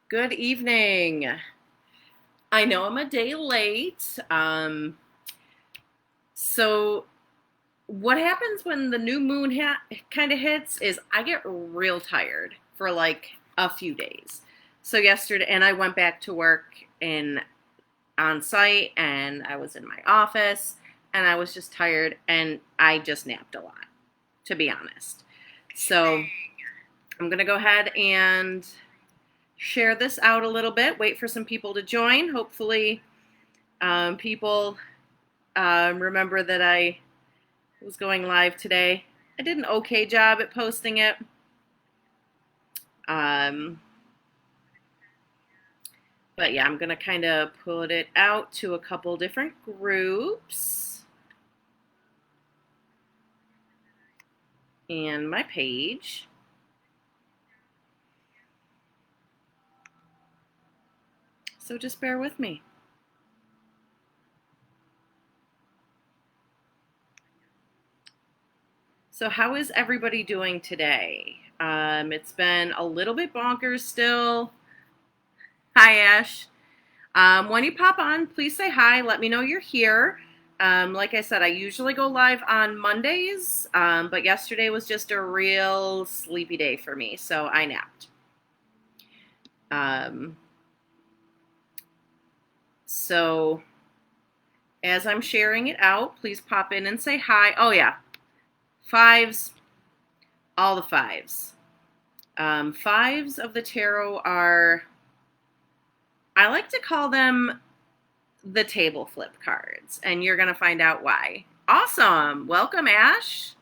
Good evening. I know I'm a day late. So what happens when the new moon kind of hits is I get real tired for like a few days. So yesterday, and I went back to work in on site, and I was in my office, and I was just tired, and I just napped a lot, to be honest. So I'm gonna go ahead and share this out a little bit. Wait for some people to join. Hopefully, people remember that I was going live today. I did an okay job at posting it. Um, but yeah, I'm going to kind of put it out to a couple different groups and my page. So just bear with me. So how is everybody doing today? It's been a little bit bonkers still. Hi, Ash. When you pop on, please say hi. Let me know you're here. Like I said, I usually go live on Mondays, but yesterday was just a real sleepy day for me, so I napped. Um, so as I'm sharing it out, please pop in and say hi. Oh, yeah. Fives, all the fives. Fives of the tarot are, I like to call them the table flip cards, and you're going to find out why. Awesome. Welcome, Ash.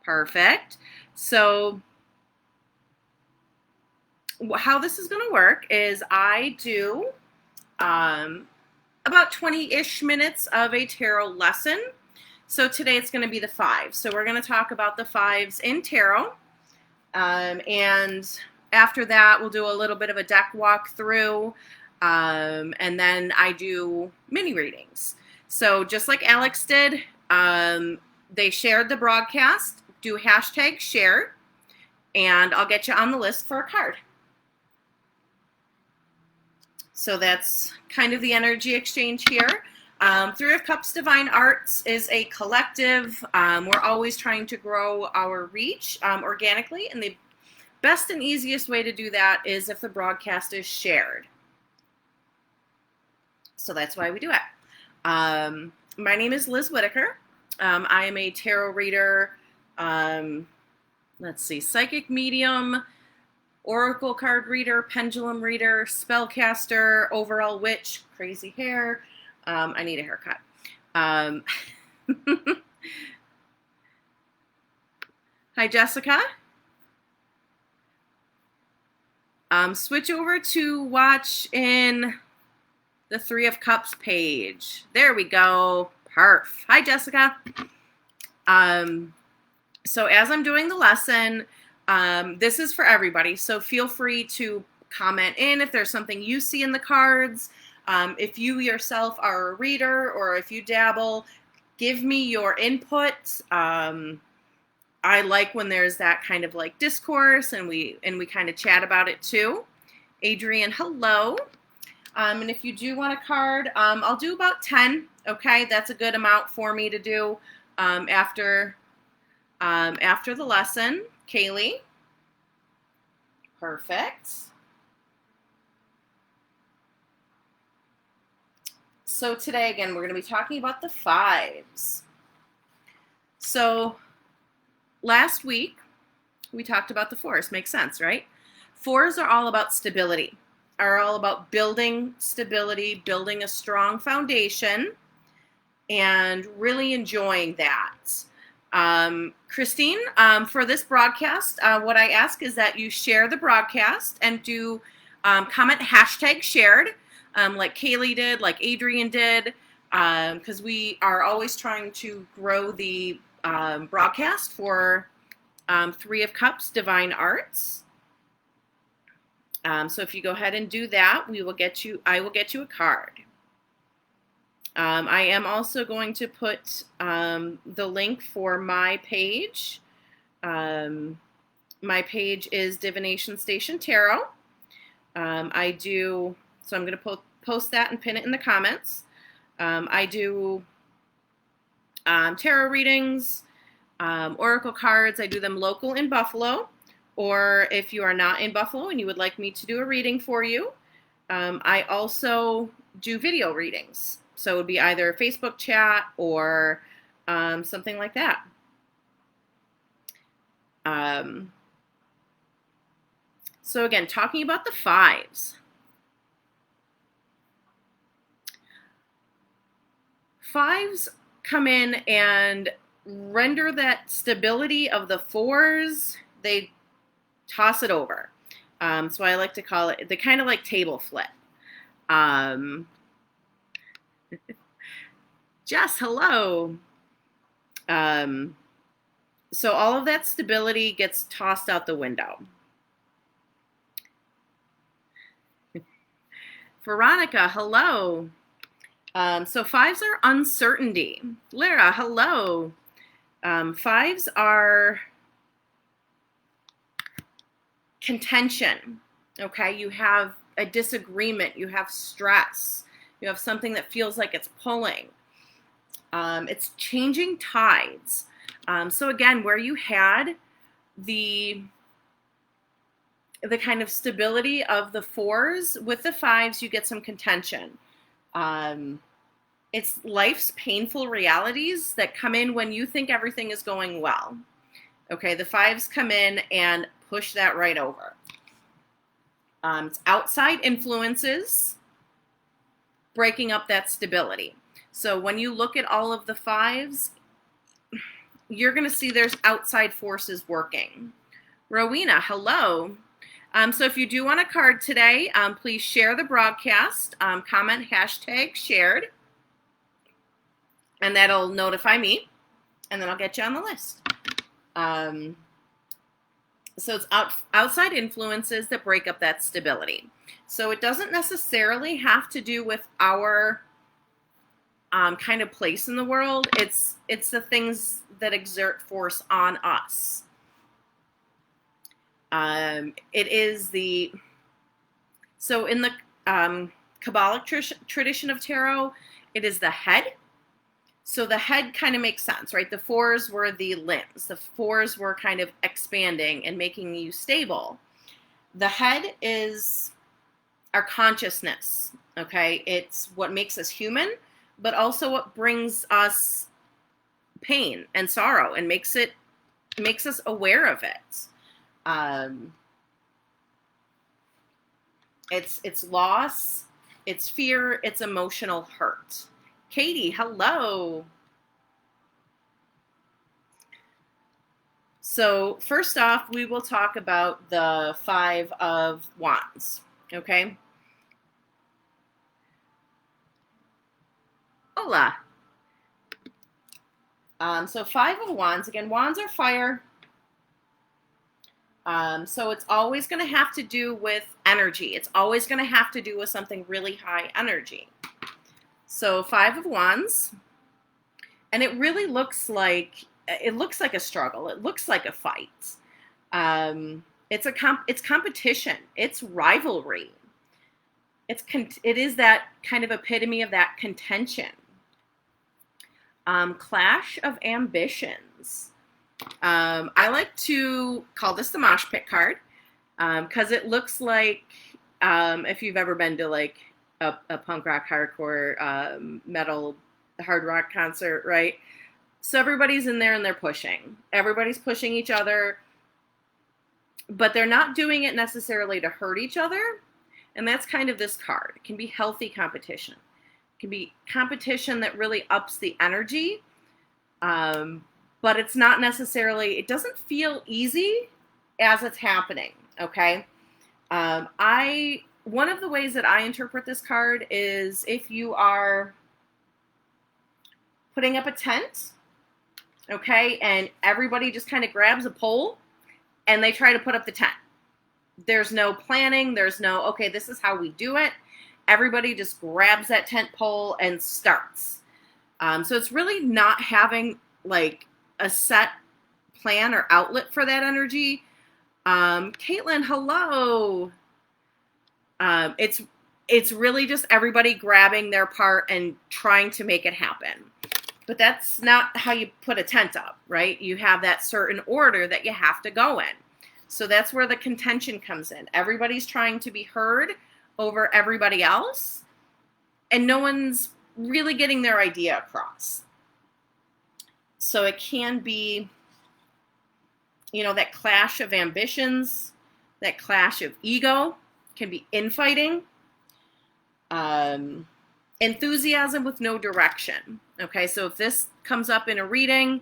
Perfect. So how this is going to work is I do about 20-ish minutes of a tarot lesson. So today it's going to be the fives. So we're going to talk about the fives in tarot. And after that, we'll do a little bit of a deck walkthrough. And then I do mini readings. So just like Alex did, they shared the broadcast. Do hashtag share, and I'll get you on the list for a card. So that's kind of the energy exchange here. Three of Cups Divine Arts is a collective. We're always trying to grow our reach organically, and the best and easiest way to do that is if the broadcast is shared. So that's why we do it. My name is Liz Whitaker. I am a tarot reader, psychic medium, oracle card reader, pendulum reader, spellcaster, overall witch, crazy hair. I need a haircut. Hi, Jessica. Switch over to watch in the Three of Cups page. There we go. Perf. Hi, Jessica. So as I'm doing the lesson, this is for everybody. So feel free to comment in if there's something you see in the cards. If you yourself are a reader or if you dabble, give me your input. I like when there's that kind of like discourse and we kind of chat about it too. Adrian, hello. And if you do want a card, I'll do about 10. Okay, that's a good amount for me to do after the lesson. Kaylee. Perfect. So today, again, we're going to be talking about the fives. So last week, we talked about the fours. Makes sense, right? Fours are all about stability, are all about building stability, building a strong foundation, and really enjoying that. Christine, for this broadcast, what I ask is that you share the broadcast and do comment hashtag shared, like Kaylee did, like Adrian did, because we are always trying to grow the broadcast for Three of Cups Divine Arts. So if you go ahead and do that, I will get you a card. I am also going to put the link for my page. My page is Divination Station Tarot. I do, so I'm going to post that and pin it in the comments. I do tarot readings, oracle cards. I do them local in Buffalo, or if you are not in Buffalo and you would like me to do a reading for you, I also do video readings. So it would be either a Facebook chat or something like that. So again, talking about the fives. Fives come in and render that stability of the fours. They toss it over. So I like to call it, they kind of like table flip. Jess, hello. So all of that stability gets tossed out the window. Veronica, hello. So fives are uncertainty. Lara, hello. Fives are contention. Okay, you have a disagreement, you have stress, you have something that feels like it's pulling. It's changing tides. So again, where you had the kind of stability of the fours, with the fives, you get some contention. It's life's painful realities that come in when you think everything is going well. Okay, the fives come in and push that right over. It's outside influences breaking up that stability. So when you look at all of the fives, you're going to see there's outside forces working. Rowena, hello. So if you do want a card today, please share the broadcast, comment #shared, and that'll notify me, and then I'll get you on the list. So it's outside influences that break up that stability. So it doesn't necessarily have to do with our kind of place in the world. It's the things that exert force on us. It is so in the Kabbalic tradition of tarot, it is the head. So the head kind of makes sense, right? The fours were the limbs. The fours were kind of expanding and making you stable. The head is our consciousness, okay? It's what makes us human, but also what brings us pain and sorrow and makes us aware of it. It's loss, it's fear, it's emotional hurt. Katie, hello. So first off, we will talk about the Five of Wands, okay? Hola. So Five of Wands, again, wands are fire. So it's always going to have to do with energy. It's always going to have to do with something really high energy. So Five of Wands, and it really looks like a struggle. It looks like a fight. It's competition. It's rivalry. It is that kind of epitome of that contention. Clash of ambitions. I like to call this the mosh pit card because it looks like if you've ever been to like a punk rock, hardcore, metal, hard rock concert, right? So everybody's in there and they're pushing. Everybody's pushing each other, but they're not doing it necessarily to hurt each other. And that's kind of this card. It can be healthy competition. It can be competition that really ups the energy. But it's not necessarily, it doesn't feel easy as it's happening, okay? One of the ways that I interpret this card is if you are putting up a tent, okay, and everybody just kind of grabs a pole and they try to put up the tent. There's no planning. There's no, okay, this is how we do it. Everybody just grabs that tent pole and starts. So it's really not having like a set plan or outlet for that energy. Caitlin, hello. It's really just everybody grabbing their part and trying to make it happen. But that's not how you put a tent up, right? You have that certain order that you have to go in. So that's where the contention comes in. Everybody's trying to be heard over everybody else, and no one's really getting their idea across. So it can be, that clash of ambitions, that clash of ego, can be infighting, enthusiasm with no direction. Okay, so if this comes up in a reading,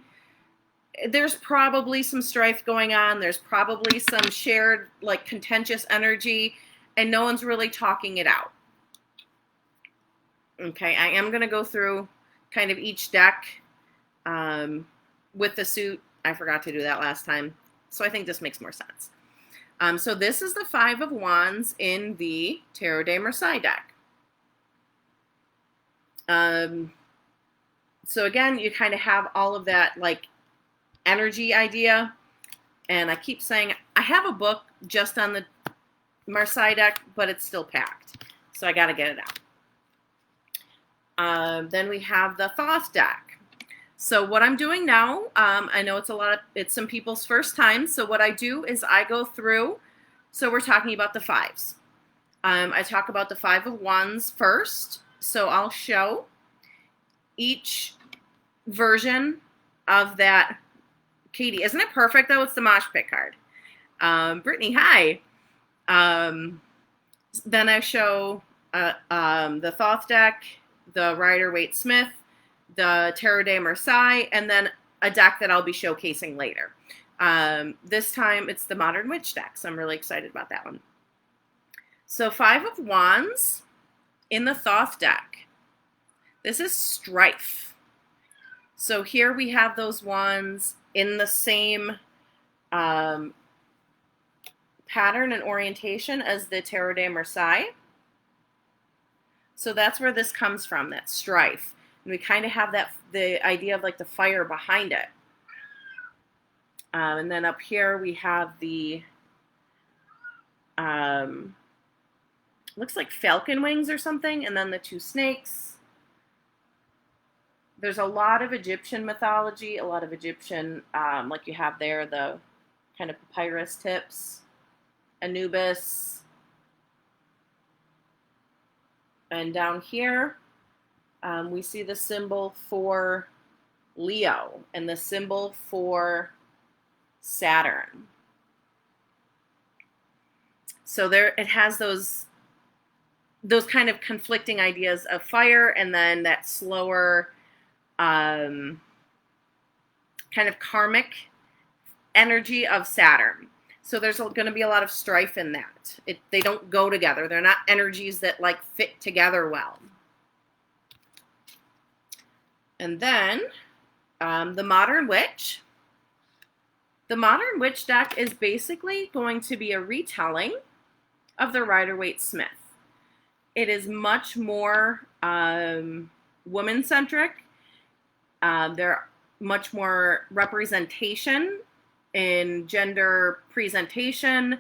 there's probably some strife going on. There's probably some shared, contentious energy, and no one's really talking it out. Okay, I am going to go through kind of each deck with the suit. I forgot to do that last time, so I think this makes more sense. So this is the Five of Wands in the Tarot de Marseille deck. So again, you kind of have all of that energy idea. And I keep saying I have a book just on the Marseille deck, but it's still packed. So I got to get it out. Then we have the Thoth deck. So what I'm doing now, I know it's some people's first time. So what I do is I go through, so we're talking about the fives. I talk about the Five of Wands first. So I'll show each version of that. Katie, isn't it perfect though? It's the Mosh Pit card. Brittany, hi. Then I show the Thoth deck, the Rider-Waite-Smith, the Tarot de Marseille, and then a deck that I'll be showcasing later. This time it's the Modern Witch deck, so I'm really excited about that one. So Five of Wands in the Thoth deck. This is strife. So here we have those wands in the same pattern and orientation as the Tarot de Marseille. So that's where this comes from, that strife. And we kind of have the idea of the fire behind it. And then up here we have the, looks like falcon wings or something, and then the two snakes. There's a lot of Egyptian mythology, a lot of Egyptian, like you have there, the kind of papyrus tips, Anubis. And down here, we see the symbol for Leo and the symbol for Saturn. So there, it has those kind of conflicting ideas of fire, and then that slower, kind of karmic energy of Saturn. So there's going to be a lot of strife in that. They don't go together. They're not energies that fit together well. And then the Modern Witch. The Modern Witch deck is basically going to be a retelling of the Rider-Waite-Smith. It is much more woman-centric. There are much more representation in gender presentation.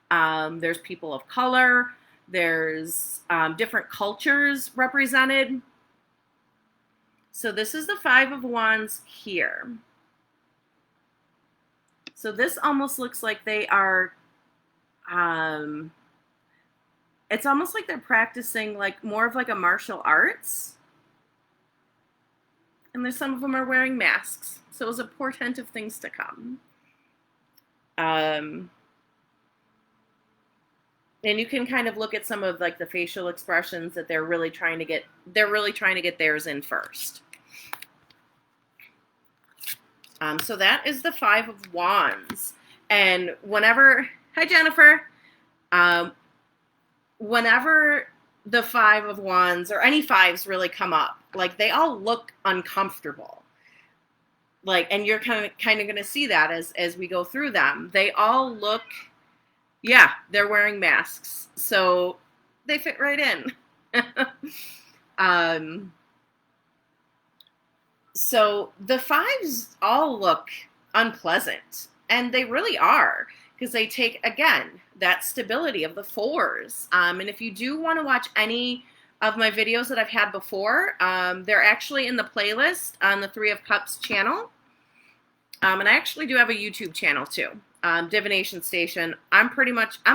There's people of color. There's different cultures represented. So this is the Five of Wands here. So this almost looks like they are, it's almost like they're practicing more of a martial arts. And there's some of them are wearing masks. So it was a portent of things to come. And you can kind of look at some of the facial expressions that they're really trying to get theirs in first. So that is the Five of Wands. And hi Jennifer, whenever the Five of Wands or any fives really come up, they all look uncomfortable. And you're kind of going to see that as we go through them. They all look, they're wearing masks, so they fit right in. So the fives all look unpleasant, and they really are. because they take, again, that stability of the fours. And if you do want to watch any of my videos that I've had before, they're actually in the playlist on the Three of Cups channel. And I actually do have a YouTube channel too, Divination Station. I'm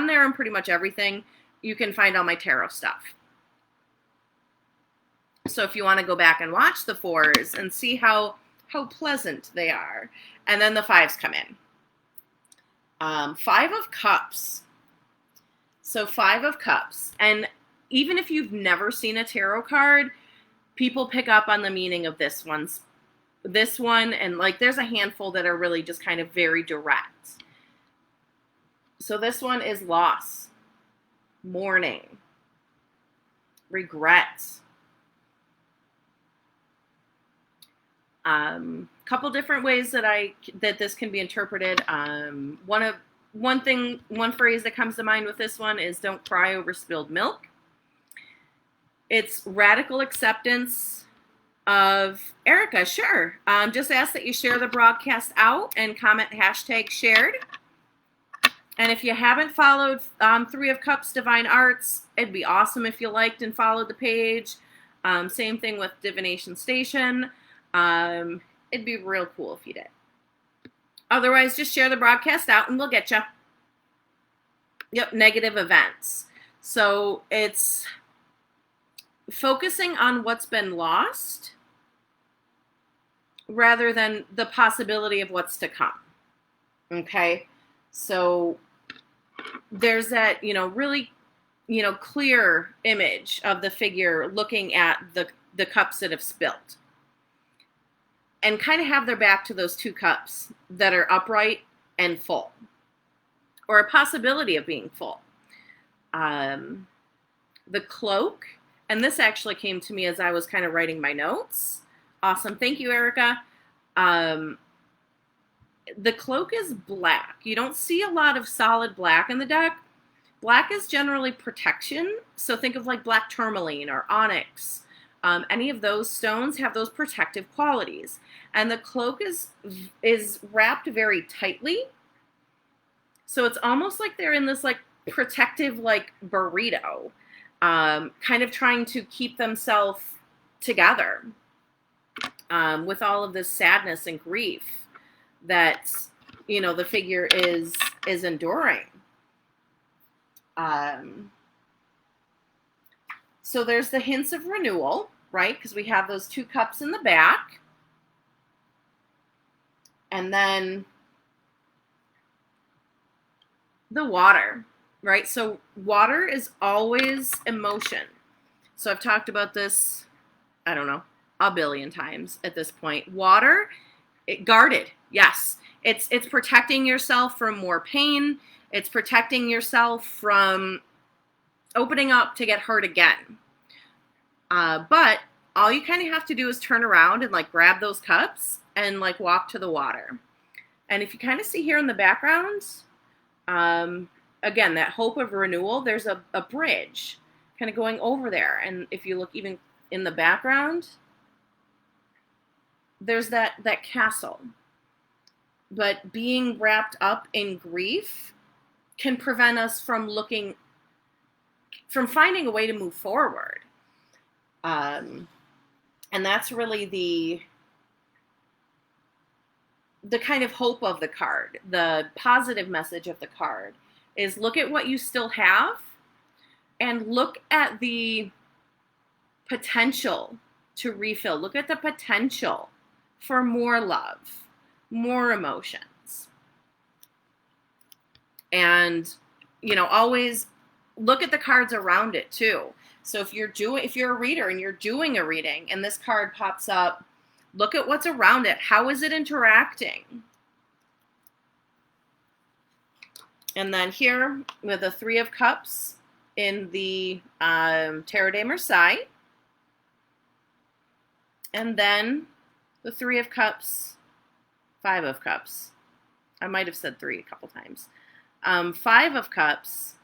there on pretty much everything. You can find all my tarot stuff. So if you want to go back and watch the fours and see how pleasant they are. And then the fives come in. Five of Cups. So Five of Cups. And even if you've never seen a tarot card, people pick up on the meaning of this one, and like there's a handful that are really just kind of very direct. So this one is loss, mourning, regret. Couple different ways that this can be interpreted. One phrase that comes to mind with this one is "Don't cry over spilled milk." It's radical acceptance of Erica. Sure. Just ask that you share the broadcast out and comment #shared. And if you haven't followed Three of Cups Divine Arts, it'd be awesome if you liked and followed the page. Same thing with Divination Station. It'd be real cool if you did. Otherwise, just share the broadcast out and we'll get you. Yep, negative events. So it's focusing on what's been lost rather than the possibility of what's to come. Okay? So there's that, really, clear image of the figure looking at the cups that have spilled. And kind of have their back to those two cups that are upright and full. Or a possibility of being full. The cloak, and this actually came to me as I was kind of writing my notes. Awesome. Thank you, Erica. The cloak is black. You don't see a lot of solid black in the deck. Black is generally protection. So think of like black tourmaline or onyx. Any of those stones have those protective qualities. And the cloak is wrapped very tightly. So it's almost like they're in this like protective like burrito, kind of trying to keep themselves together with all of this sadness and grief that, the figure is enduring. So there's the hints of renewal, right? Because we have those two cups in the back. And then the water, right? So water is always emotion. So I've talked about this, I don't know, a billion times at this point. Water, guarded, yes. It's protecting yourself from more pain. It's protecting yourself from opening up to get hurt again. But all you kind of have to do is turn around and like grab those cups and like walk to the water. And if you kind of see here in the background, again, that hope of renewal, there's a bridge kind of going over there. And if you look even in the background, there's that castle. But being wrapped up in grief can prevent us from finding a way to move forward. And that's really the kind of hope of the card. The positive message of the card is look at what you still have and look at the potential to refill. Look at the potential for more love, more emotions. And, always look at the cards around it too. So if you're a reader and you're doing a reading and this card pops up, look at what's around it. How is it interacting? And then here with the Three of Cups in the Tarot de Marseille. And then the Three of Cups, Five of Cups. I might have said three a couple times. Five of Cups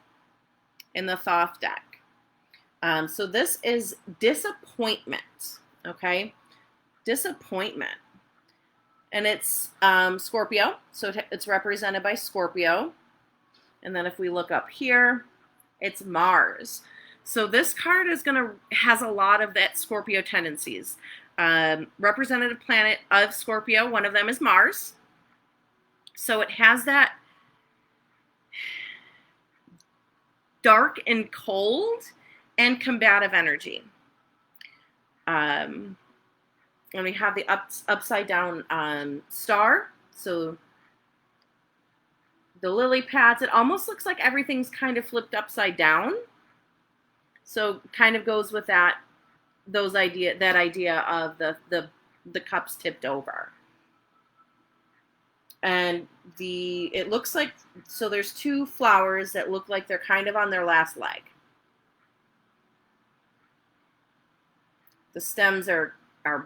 in the Thoth deck. So this is disappointment, okay? Disappointment. And it's Scorpio, so it's represented by Scorpio. And then if we look up here, it's Mars. So this card has a lot of that Scorpio tendencies. Representative planet of Scorpio, one of them is Mars. So it has that dark and cold and combative energy. And we have the upside down star. So the lily pads, it almost looks like everything's kind of flipped upside down. So kind of goes with that idea of the cups tipped over. And it looks like, so there's two flowers that look like they're kind of on their last leg. The stems are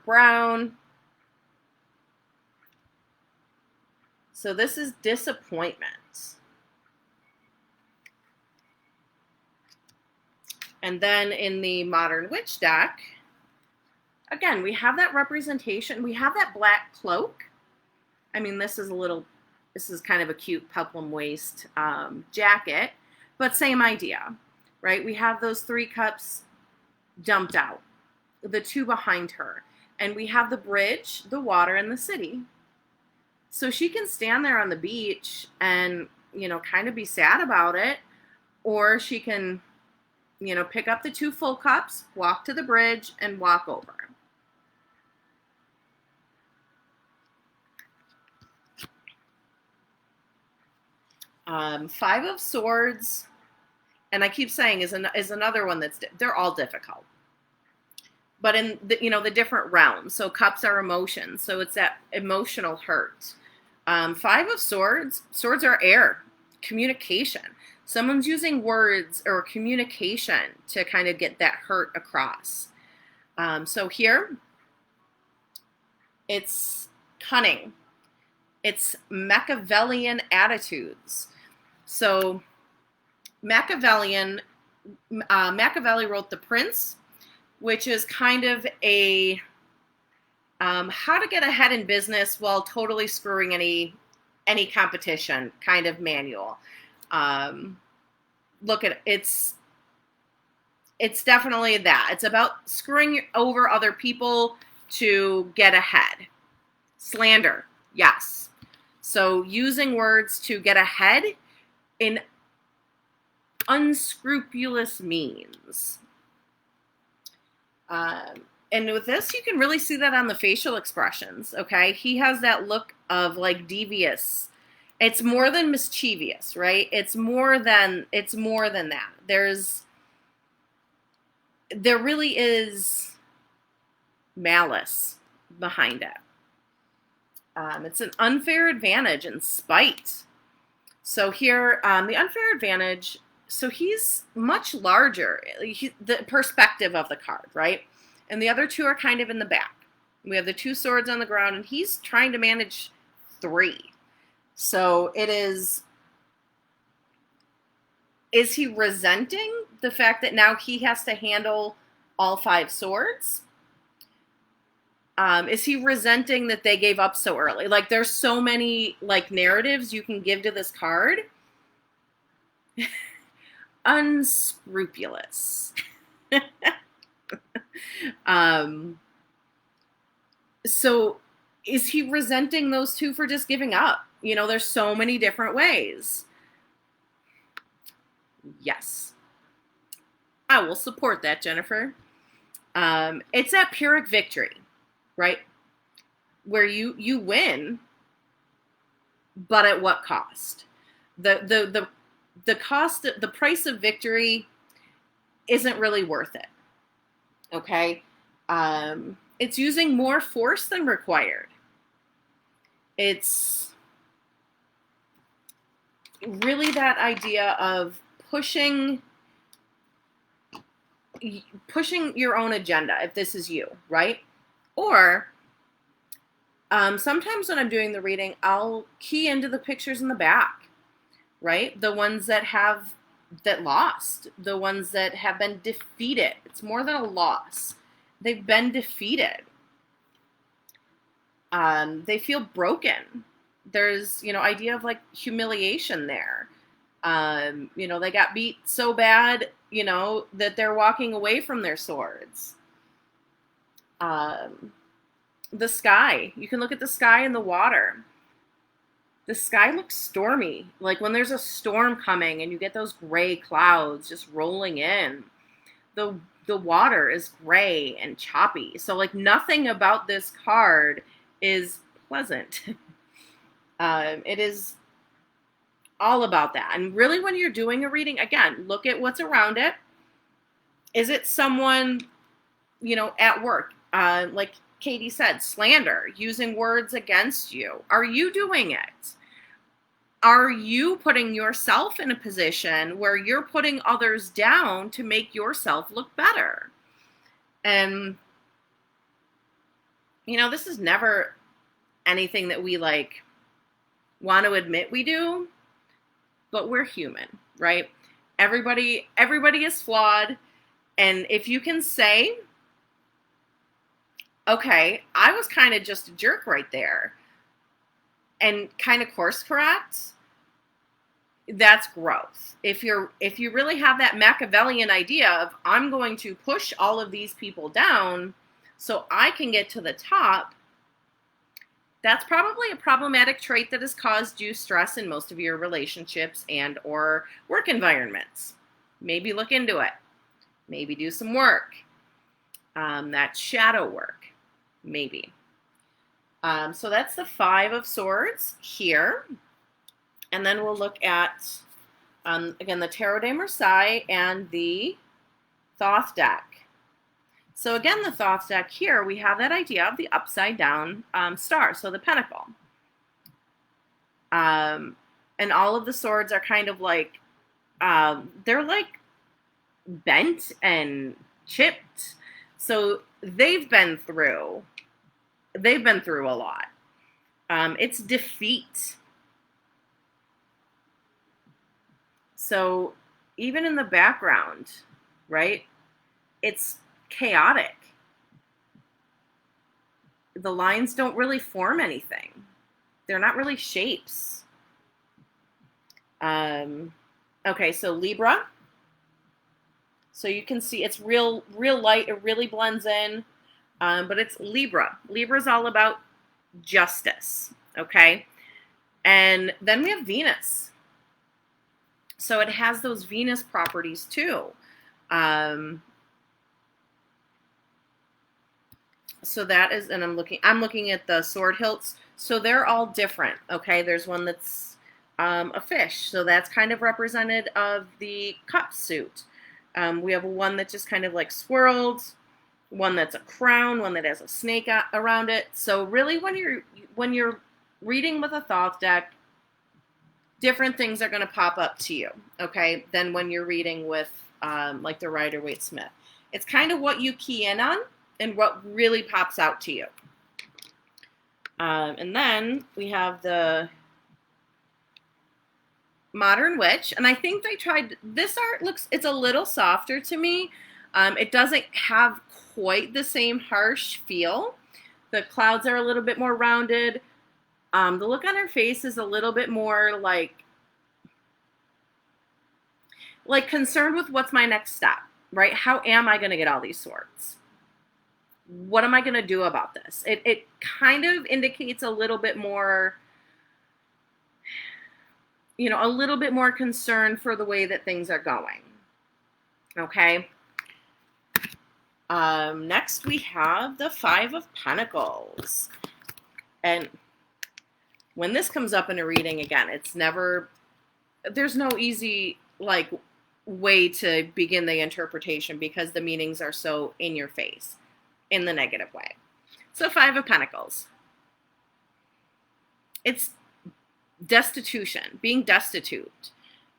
brown. So this is disappointment. And then in the Modern Witch deck, again, we have that representation. We have that black cloak. I mean, this is kind of a cute peplum waist jacket, but same idea, right? We have those 3 cups dumped out, the 2 behind her, and we have the bridge, the water, and the city. So she can stand there on the beach and, kind of be sad about it, or she can, pick up the 2 full cups, walk to the bridge, and walk over. Five of Swords, and I keep saying is another one they're all difficult, but in the different realms. So cups are emotions, so it's that emotional hurt. Five of Swords are air, communication. Someone's using words or communication to kind of get that hurt across. So here, it's cunning. It's Machiavellian attitudes. So Machiavelli wrote The Prince, which is kind of a how to get ahead in business while totally screwing any competition kind of manual. Look at it's definitely that. It's about screwing over other people to get ahead. Slander, yes. So using words to get ahead in unscrupulous means. And with this, you can really see that on the facial expressions, okay? He has that look of like devious. It's more than mischievous, right? It's more than that. There really is malice behind it. It's an unfair advantage and spite. So here, the unfair advantage, so he's much larger, the perspective of the card, right? And the other 2 are kind of in the back. We have the 2 swords on the ground, and he's trying to manage 3. So it is he resenting the fact that now he has to handle all 5 swords? Is he resenting that they gave up so early? Like, there's so many narratives you can give to this card. Unscrupulous. So is he resenting those 2 for just giving up? There's so many different ways. Yes. I will support that, Jennifer. It's that Pyrrhic victory, right? Where you win, but at what cost? The cost, the price of victory isn't really worth it. Okay? It's using more force than required. It's really that idea of pushing your own agenda, if this is you, right? Or sometimes when I'm doing the reading, I'll key into the pictures in the back, right? The ones that lost, the ones that have been defeated. It's more than a loss. They've been defeated. They feel broken. There's, idea of humiliation there. They got beat so bad, that they're walking away from their swords. The sky. You can look at the sky and the water. The sky looks stormy. Like when there's a storm coming and you get those gray clouds just rolling in. The water is gray and choppy. So like nothing about this card is pleasant. It is all about that. And really when you're doing a reading, again, look at what's around it. Is it someone, at work? Like Katie said, slander, using words against you. Are you doing it? Are you putting yourself in a position where you're putting others down to make yourself look better? And, this is never anything that we want to admit we do, but we're human, right? Everybody is flawed. And if you can say, okay, I was kind of just a jerk right there, and kind of course correct, that's growth. If you really have that Machiavellian idea of, I'm going to push all of these people down so I can get to the top, that's probably a problematic trait that has caused you stress in most of your relationships and or work environments. Maybe look into it. Maybe do some work. That's shadow work. Maybe. So that's the 5 of Swords here. And then we'll look at, again, the Tarot de Marseille and the Thoth deck. So again, the Thoth deck here, we have that idea of the upside down star, so the pentacle. And all of the swords are kind of like, they're like bent and chipped. So they've been through a lot. It's defeat. So even in the background, right, it's chaotic. The lines don't really form anything. They're not really shapes. Okay, so Libra. So you can see it's real light. It really blends in. But it's Libra. Libra's all about justice, okay? And then we have Venus. So it has those Venus properties too. So that is, and I'm looking at the sword hilts. So they're all different, okay? There's one that's a fish. So that's kind of represented of the cup suit. We have one that just kind of like swirled, one that's a crown, one that has a snake around it. So really when you're reading with a Thoth deck, different things are going to pop up to you, okay, than when you're reading with like the Rider-Waite-Smith. It's kind of what you key in on and what really pops out to you. And then we have the Modern Witch, and I think they tried, this art it's a little softer to me. It doesn't have quite the same harsh feel. The clouds are a little bit more rounded. The look on her face is a little bit more like concerned with what's my next step, right? How am I going to get all these swords? What am I going to do about this? It kind of indicates a little bit more, a little bit more concern for the way that things are going. Okay. Next we have the 5 of Pentacles. And when this comes up in a reading, again, there's no easy, way to begin the interpretation because the meanings are so in your face, in the negative way. So 5 of Pentacles. It's destitution, being destitute,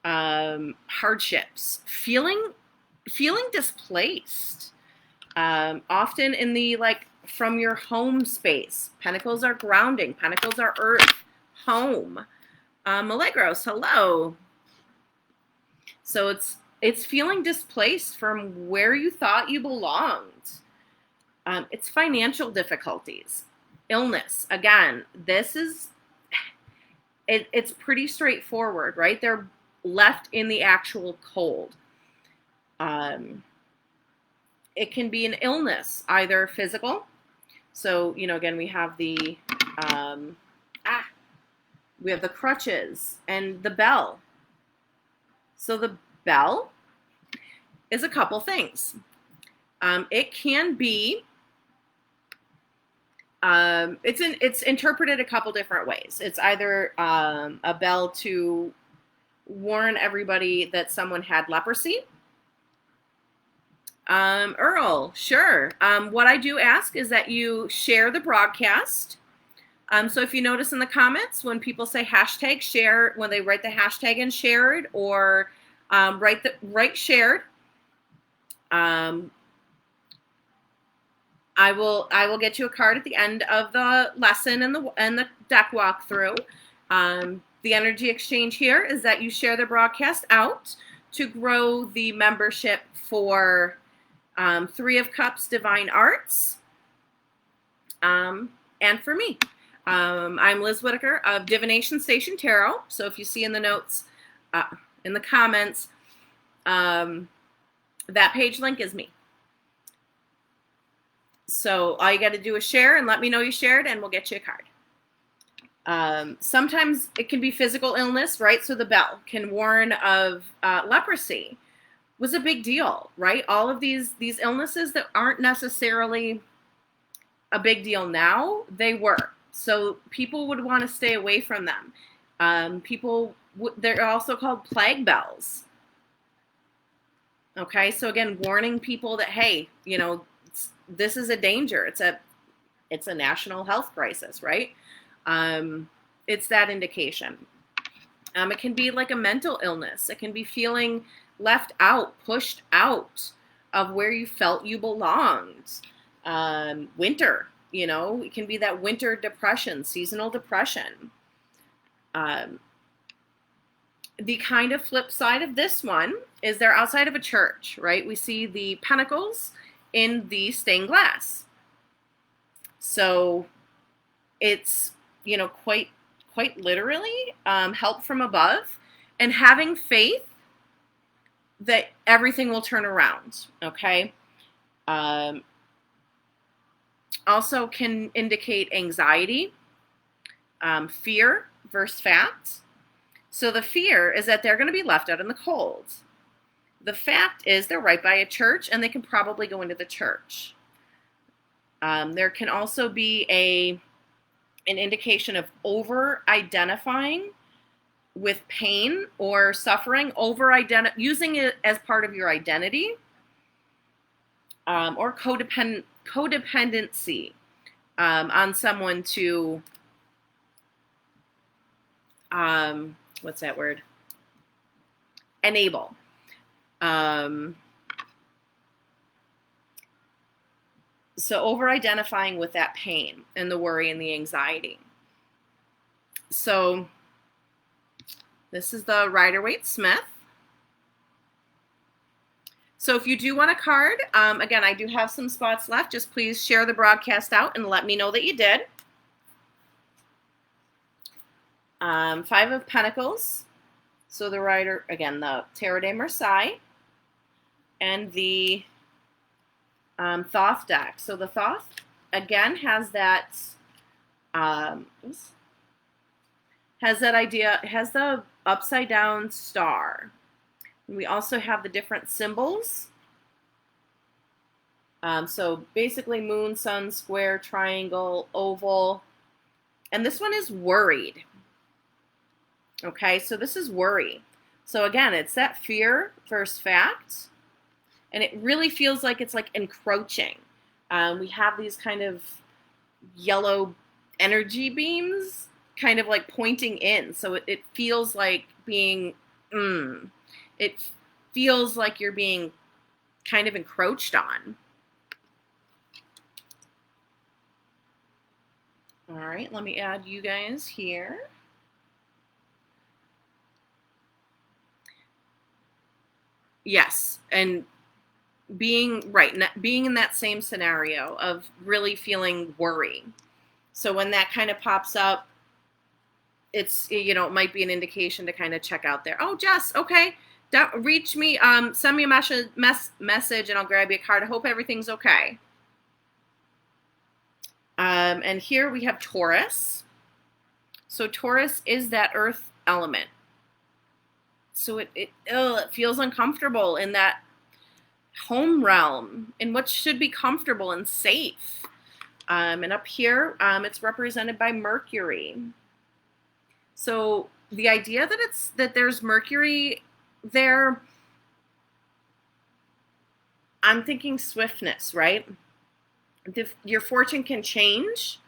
hardships, feeling displaced, often in the from your home space. Pentacles are grounding. Pentacles are earth, home. Milagros, hello. So it's feeling displaced from where you thought you belonged. It's financial difficulties, illness. Again, this is it's pretty straightforward, right? left in the actual cold. It can be an illness, either physical. So, again, we have the we have the crutches and the bell. So the bell is a couple things. It can be, it's interpreted a couple different ways. It's either a bell to warn everybody that someone had leprosy. Earl, sure. What I do ask is that you share the broadcast. So if you notice in the comments, when people say hashtag share, when they write the hashtag and shared, or write shared, I will get you a card at the end of the lesson and the deck walkthrough. The energy exchange here is that you share the broadcast out to grow the membership for Three of Cups Divine Arts, and for me. I'm Liz Whitaker of Divination Station Tarot. So if you see in the notes, in the comments, that page link is me. So all you got to do is share and let me know you shared, and we'll get you a card. Sometimes it can be physical illness, right? So the bell can warn of leprosy. Was a big deal, right? All of these illnesses that aren't necessarily a big deal now, they were. So people would want to stay away from them. They're also called plague bells. Okay, so again, warning people that, hey, this is a danger. It's a national health crisis, right? It's that indication. It can be like a mental illness. It can be feeling left out, pushed out of where you felt you belonged. Winter, it can be that winter depression, seasonal depression. The kind of flip side of this one is they're outside of a church, right? We see the pentacles in the stained glass. So it's, quite literally help from above and having faith that everything will turn around, okay? Also can indicate anxiety, fear versus fact. So the fear is that they're going to be left out in the cold. The fact is they're right by a church and they can probably go into the church. There can also be an indication of over-identifying with pain or suffering, using it as part of your identity, or codependency on someone to, what's that word? Enable. So over-identifying with that pain and the worry and the anxiety. So this is the Rider-Waite-Smith. So if you do want a card, again, I do have some spots left. Just please share the broadcast out and let me know that you did. Five of Pentacles. So the Rider, again, the Tarot de Marseille. And the Thoth deck. So the Thoth, again, has that idea, it has the upside down star. And we also have the different symbols. So basically moon, sun, square, triangle, oval. And this one is worried. Okay, so this is worry. So again, it's that fear versus fact. And it really feels like it's like encroaching. We have these kind of yellow energy beams kind of like pointing in. So it feels like being, it feels like you're being kind of encroached on. All right, let me add you guys here. Yes, and being in that same scenario of really feeling worry. So when that kind of pops up, it's, it might be an indication to kind of check out there. Oh, Jess, okay. Reach me, send me a message and I'll grab you a card. I hope everything's okay. And here we have Taurus. So Taurus is that earth element. So it feels uncomfortable in that home realm, in what should be comfortable and safe. And up here, it's represented by Mercury. So the idea that there's Mercury there, I'm thinking swiftness, right? Your fortune can change.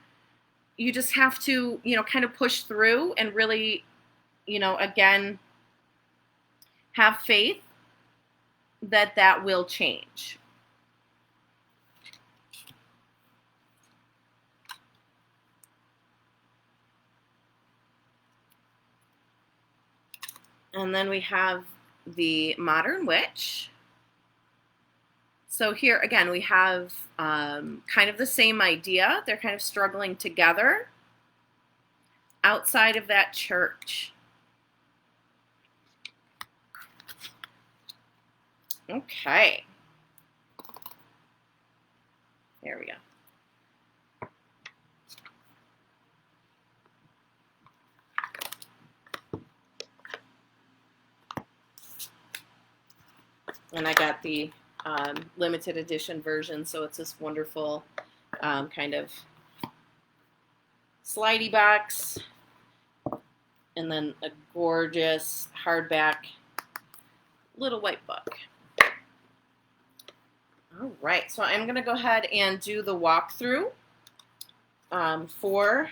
You just have to, kind of push through and really, again, have faith that will change. And then we have the Modern Witch. So here, again, we have kind of the same idea. They're kind of struggling together outside of that church. Okay. There we go. And I got the limited edition version, so it's this wonderful kind of slidey box, and then a gorgeous hardback little white book. All right, so I'm going to go ahead and do the walkthrough for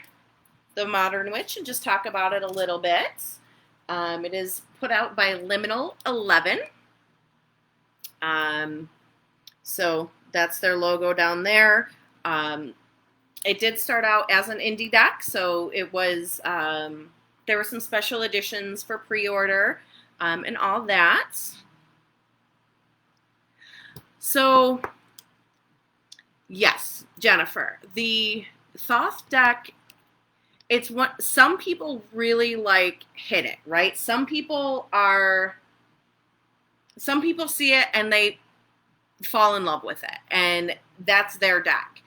the Modern Witch and just talk about it a little bit. It is put out by Liminal 11. So that's their logo down there. It did start out as an indie deck, so it was, there were some special editions for pre-order, and all that. So, yes, Jennifer, the Thoth deck, it's what some people really hit it, right? Some people see it and they fall in love with it, and that's their deck.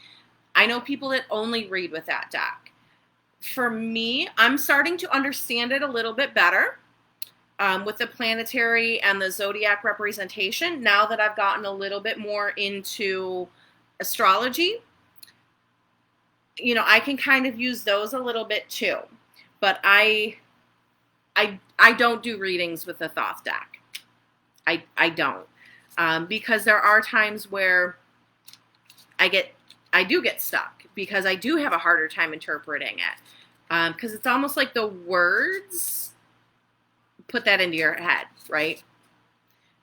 I know people that only read with that deck. For me, I'm starting to understand it a little bit better with the planetary and the zodiac representation now that I've gotten a little bit more into astrology. I can kind of use those a little bit too, but I don't do readings with the Thoth deck. I don't, because there are times where I do get stuck because I do have a harder time interpreting it, because it's almost like the words put that into your head, right?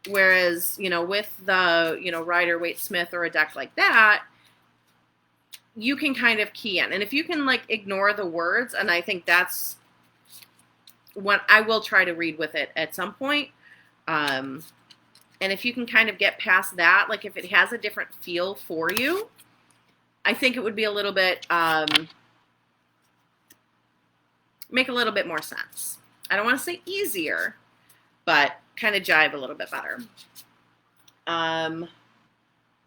Whereas, with the, Rider-Waite-Smith or a deck like that, you can kind of key in. And if you can ignore the words, and I think that's what I will try to read with it at some point. And if you can kind of get past that, if it has a different feel for you, I think it would be a little bit, make a little bit more sense. I don't want to say easier, but kind of jive a little bit better. All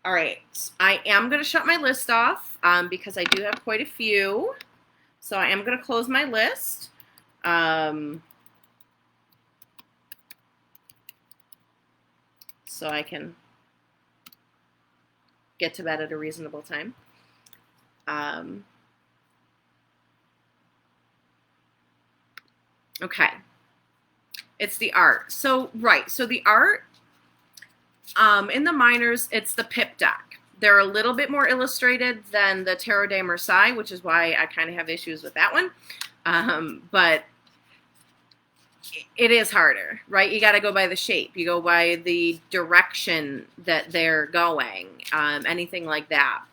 right, I am going to shut my list off because I do have quite a few. So I am going to close my list. So I can get to bed at a reasonable time. Okay. It's the art. So, right. So the art, in the minors, it's the Pip deck. They're a little bit more illustrated than the Tarot de Marseille, which is why I kind of have issues with that one. But it is harder, right? You got to go by the shape. You go by the direction that they're going, anything like that.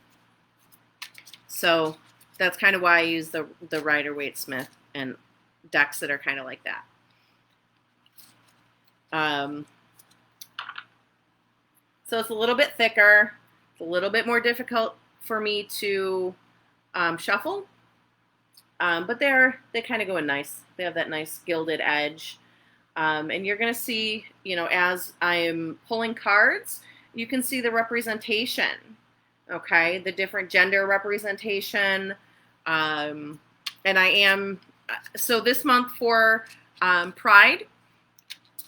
So that's kind of why I use the Rider-Waite-Smith and decks that are kind of like that. So it's a little bit thicker. It's a little bit more difficult for me to shuffle. But they kind of go in nice. They have that nice gilded edge. And you're going to see, as I am pulling cards, you can see the representation, okay? The different gender representation. And I am, so this month for Pride,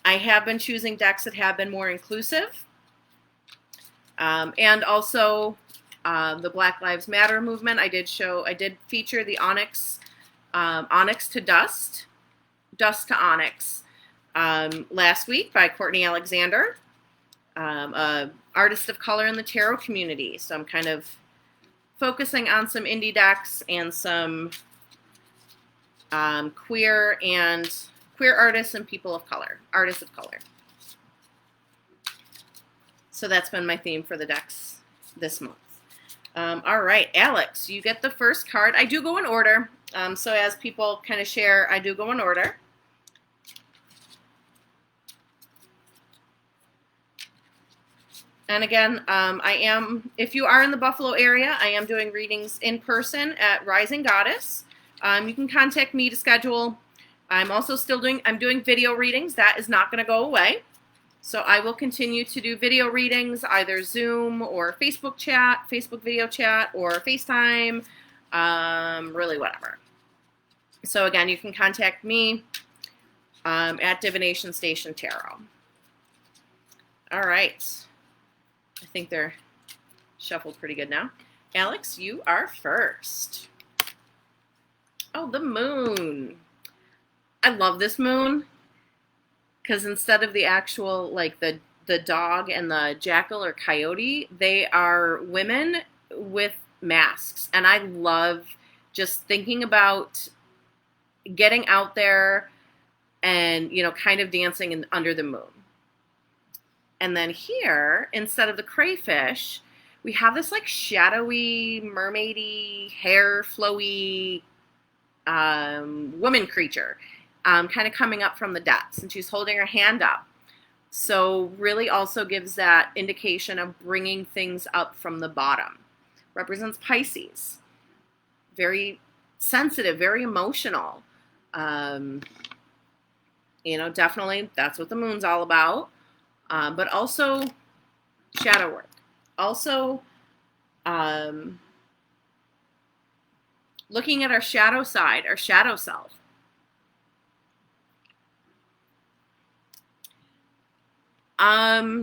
I have been choosing decks that have been more inclusive. And also the Black Lives Matter movement. I did feature the Onyx, Onyx to Dust, Dust to Onyx, last week by Courtney Alexander, a artist of color in the tarot community. So I'm kind of focusing on some indie decks and some queer artists and people of color, artists of color. So that's been my theme for the decks this month. All right, Alex, you get the first card. I do go in order. So as people kind of share, I do go in order. And again, if you are in the Buffalo area, I am doing readings in person at Rising Goddess. You can contact me to schedule. I'm also I'm doing video readings. That is not going to go away. So I will continue to do video readings, either Zoom or Facebook chat, Facebook video chat, or FaceTime, really whatever. So again, you can contact me at Divination Station Tarot. All right. I think they're shuffled pretty good now. Alex, you are first. Oh, the moon. I love this moon because instead of the actual, like the dog and the jackal or coyote, they are women with masks. And I love just thinking about getting out there and, kind of dancing under the moon. And then here, instead of the crayfish, we have this like shadowy, mermaidy, hair flowy woman creature kind of coming up from the depths. And she's holding her hand up. So really also gives that indication of bringing things up from the bottom. Represents Pisces. Very sensitive, very emotional. Definitely that's what the moon's all about. But also shadow work. Also looking at our shadow side, our shadow self.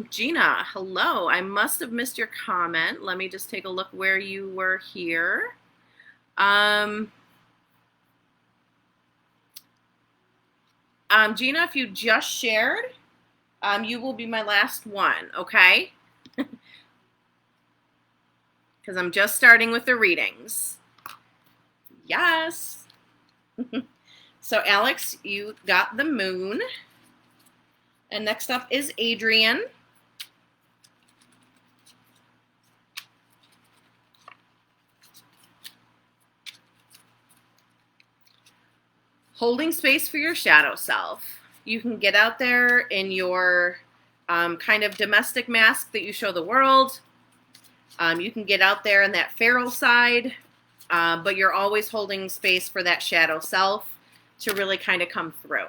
Gina, hello. I must have missed your comment. Let me just take a look where you were here. Gina, if you just shared, you will be my last one, okay? Because I'm just starting with the readings. Yes. So, Alex, you got the moon. And next up is Adrian. Holding space for your shadow self. You can get out there in your kind of domestic mask that you show the world. You can get out there in that feral side, but you're always holding space for that shadow self to really kind of come through.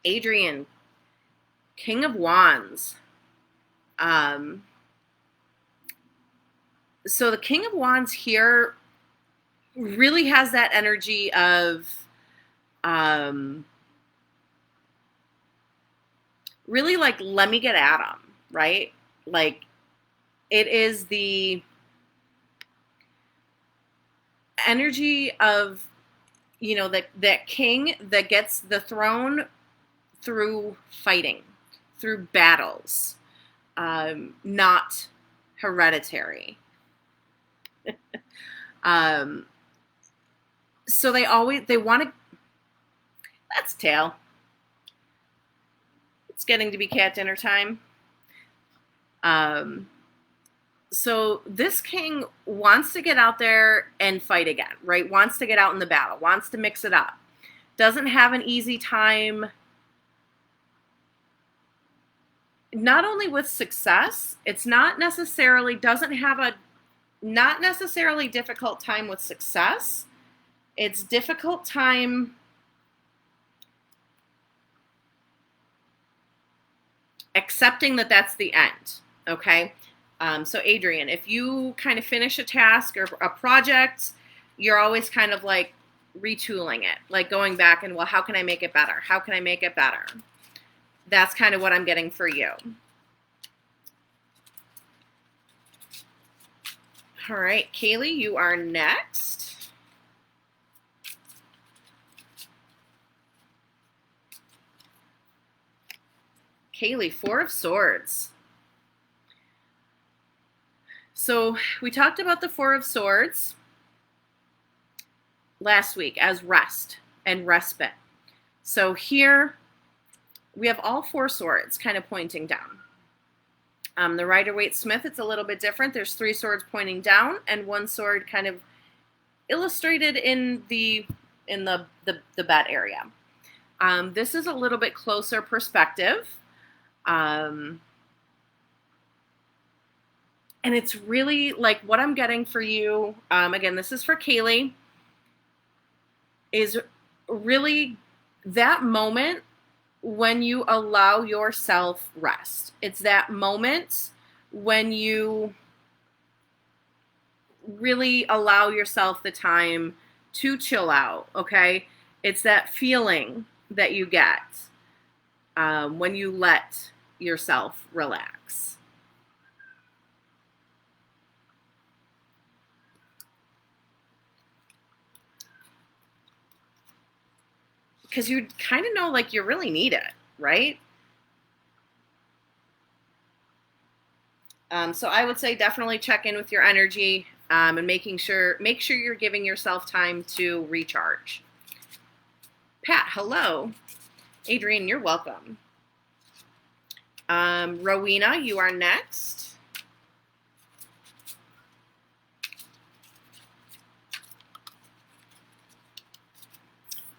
Adrian, King of Wands. So the King of Wands here really has that energy of really like, let me get at them, right? Like, it is the energy of, that king that gets the throne through fighting, through battles, not hereditary. So they want to, that's tail. It's getting to be cat dinner time. So this king wants to get out there and fight again, right? Wants to get out in the battle, wants to mix it up. Doesn't have an easy time, not only with success, it's not necessarily difficult time with success, It's difficult time accepting that that's the end, okay? So Adrian, if you kind of finish a task or a project, you're always kind of like retooling it, like going back and, well, how can I make it better? How can I make it better? That's kind of what I'm getting for you. All right, Kaylee, you are next. Kaylee, Four of Swords. So we talked about the Four of Swords last week as rest and respite. So here we have all four swords kind of pointing down. The Rider-Waite-Smith, it's a little bit different. There's three swords pointing down and one sword kind of illustrated in the bed area. This is a little bit closer perspective. And it's really like what I'm getting for you. Again, this is for Kaylee. Is really that moment when you allow yourself rest. It's that moment when you really allow yourself the time to chill out, okay? It's that feeling that you get when you let yourself relax. Because you kind of know like you really need it, right? So I would say definitely check in with your energy and make sure you're giving yourself time to recharge. Pat, hello. Adrian, you're welcome. Rowena, you are next.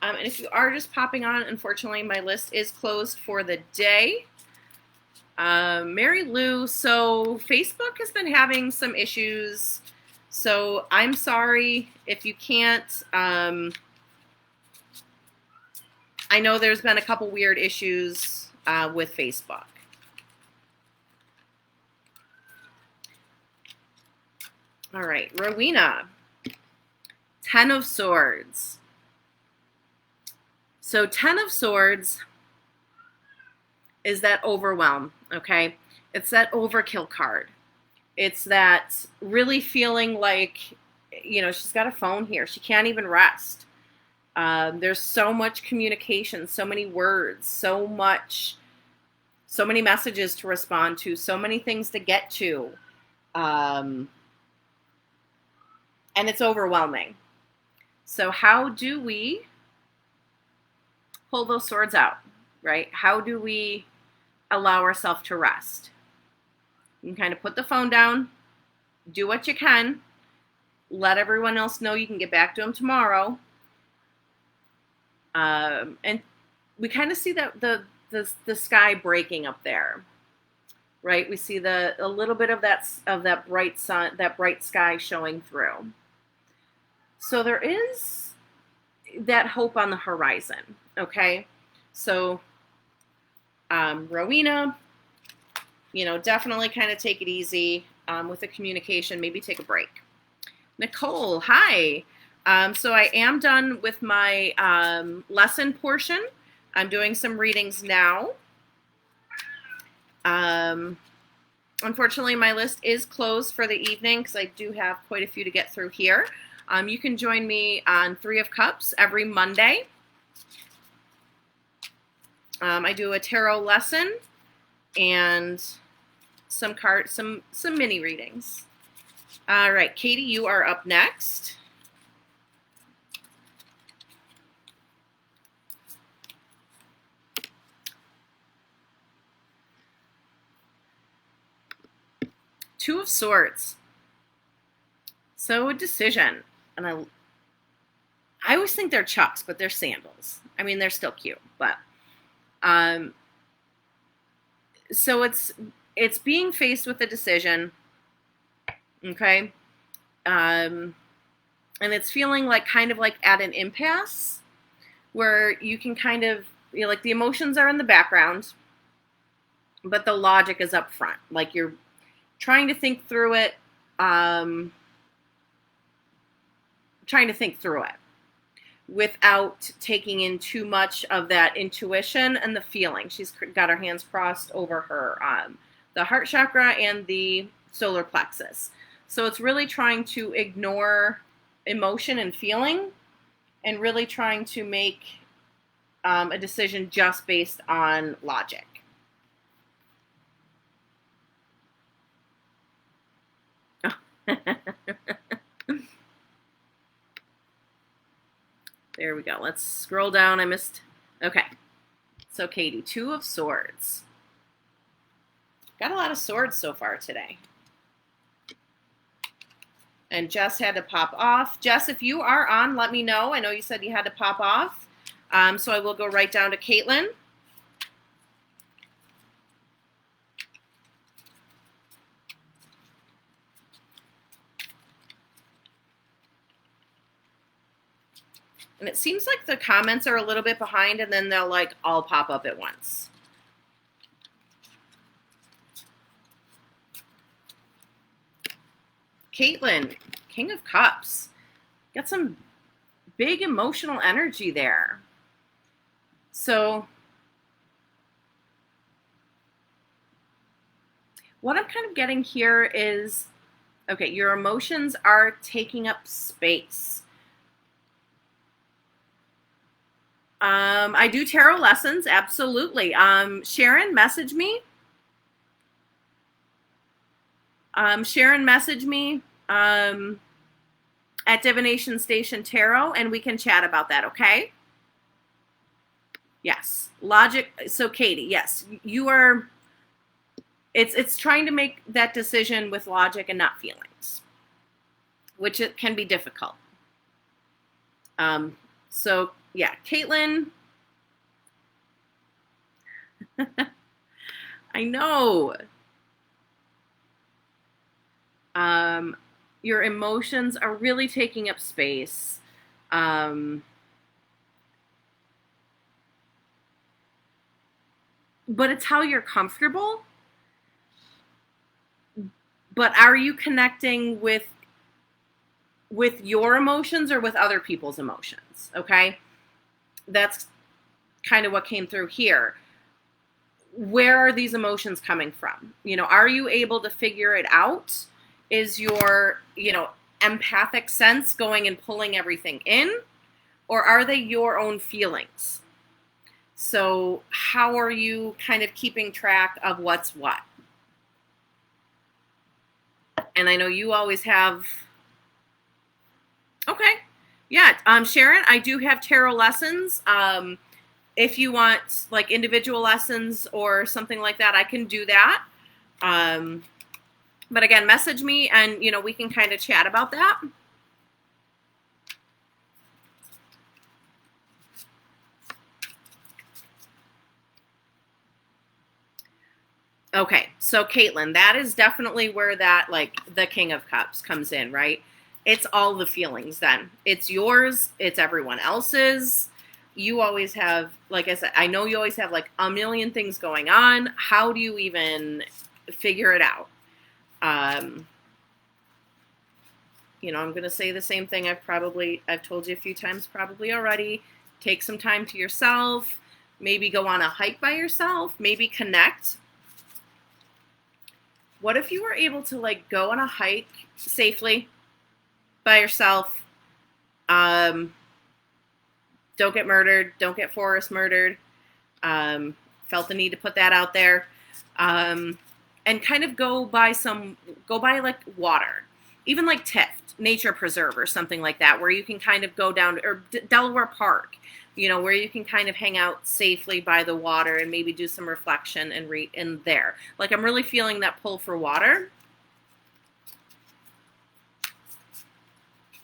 And if you are just popping on, unfortunately, my list is closed for the day. Mary Lou, so Facebook has been having some issues. So I'm sorry if you can't. I know there's been a couple weird issues with Facebook. All right, Rowena, 10 of Swords. So 10 of Swords is that overwhelm, okay? It's that overkill card. It's that really feeling like, you know, she's got a phone here. She can't even rest. There's so much communication, so many words, so many messages to respond to, so many things to get to. And it's overwhelming. So how do we pull those swords out, right? How do we allow ourselves to rest? You can kind of put the phone down, do what you can, let everyone else know you can get back to them tomorrow. And we kind of see that the sky breaking up there, right? We see a little bit of that bright sun, that bright sky showing through. So there is that hope on the horizon, okay? So Rowena, you know, definitely kind of take it easy with the communication, maybe take a break. Nicole, hi. So I am done with my lesson portion. I'm doing some readings now. Unfortunately, my list is closed for the evening because I do have quite a few to get through here. You can join me on Three of Cups every Monday. I do a tarot lesson and some mini readings. All right, Katie, you are up next. Two of Swords. So a decision, and I always think they're Chucks, but they're sandals. I mean, they're still cute, but so it's being faced with a decision. Okay, And it's feeling like kind of like at an impasse where you can kind of, like the emotions are in the background, but the logic is up front. Like you're trying to think through it, without taking in too much of that intuition and the feeling. She's got her hands crossed over her the heart chakra and the solar plexus. So it's really trying to ignore emotion and feeling and really trying to make a decision just based on logic. There we go. Let's scroll down. I missed. Okay. So Katie, 2 of Swords. Got a lot of swords so far today. And Jess had to pop off. Jess, if you are on, let me know. I know you said you had to pop off. So I will go right down to Caitlin. And it seems like the comments are a little bit behind, and then they'll like all pop up at once. Caitlin, King of Cups. Got some big emotional energy there. So what I'm kind of getting here is, okay, your emotions are taking up space. I do tarot lessons, absolutely. Sharon, message me. Sharon, message me at Divination Station Tarot, and we can chat about that, okay? Yes. Logic. So, Katie, yes, you are, it's trying to make that decision with logic and not feelings, which it can be difficult. So, yeah, Caitlin. I know. Your emotions are really taking up space. But it's how you're comfortable. But are you connecting with your emotions or with other people's emotions? Okay. That's kind of what came through here. Where are these emotions coming from? Are you able to figure it out? Is your, empathic sense going and pulling everything in? Or are they your own feelings? So how are you kind of keeping track of what's what? And I know you always have... Okay. Yeah. Sharon, I do have tarot lessons. If you want like individual lessons or something like that, I can do that. But again, message me and, we can kind of chat about that. Okay. So Caitlin, that is definitely where that, like the King of Cups comes in, right? It's all the feelings then. It's yours. It's everyone else's. You always have, like I said, I know you always have like a million things going on. How do you even figure it out? I'm going to say the same thing I've told you a few times probably already. Take some time to yourself. Maybe go on a hike by yourself. Maybe connect. What if you were able to like go on a hike safely by yourself? Don't get murdered. Don't get Forrest murdered. Felt the need to put that out there. And kind of go by like water, even like Tift Nature Preserve or something like that, where you can kind of go down, or Delaware Park, where you can kind of hang out safely by the water and maybe do some reflection and read in there. Like I'm really feeling that pull for water.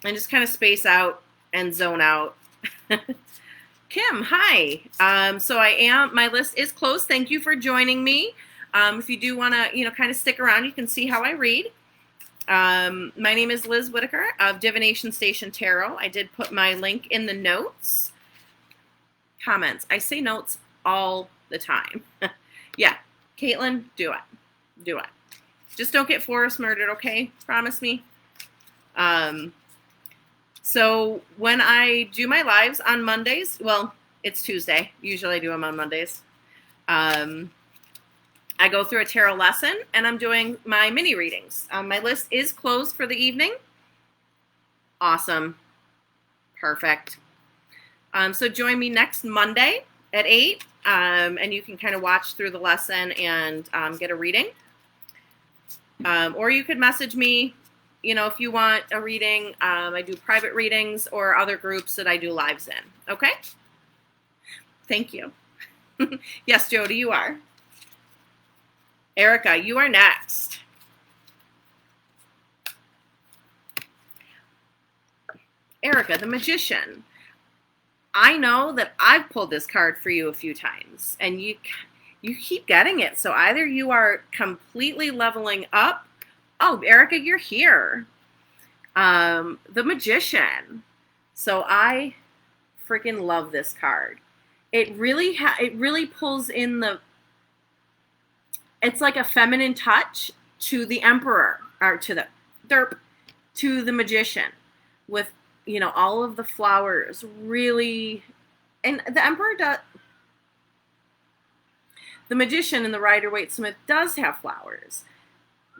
And just kind of space out and zone out. Kim, hi. So my list is closed. Thank you for joining me. If you do want to, kind of stick around, you can see how I read. My name is Liz Whitaker of Divination Station Tarot. I did put my link in the notes. Comments. I say notes all the time. Yeah, Caitlin, do it. Do it. Just don't get Forrest murdered, okay? Promise me. So when I do my lives on Mondays, well, it's Tuesday. Usually I do them on Mondays. I go through a tarot lesson, and I'm doing my mini readings. My list is closed for the evening. Awesome. Perfect. So join me next Monday at 8, and you can kind of watch through the lesson and get a reading. Or you could message me, if you want a reading. I do private readings or other groups that I do lives in. Okay? Thank you. Yes, Jody, you are. Erica, you are next. Erica, the Magician. I know that I've pulled this card for you a few times, and you keep getting it. So either you are completely leveling up. Oh, Erica, you're here. The Magician. So I freaking love this card. It really pulls in it's like a feminine touch to the Emperor, or to the Magician, with, all of the flowers really, and the Emperor the Magician and the Rider-Waite-Smith does have flowers,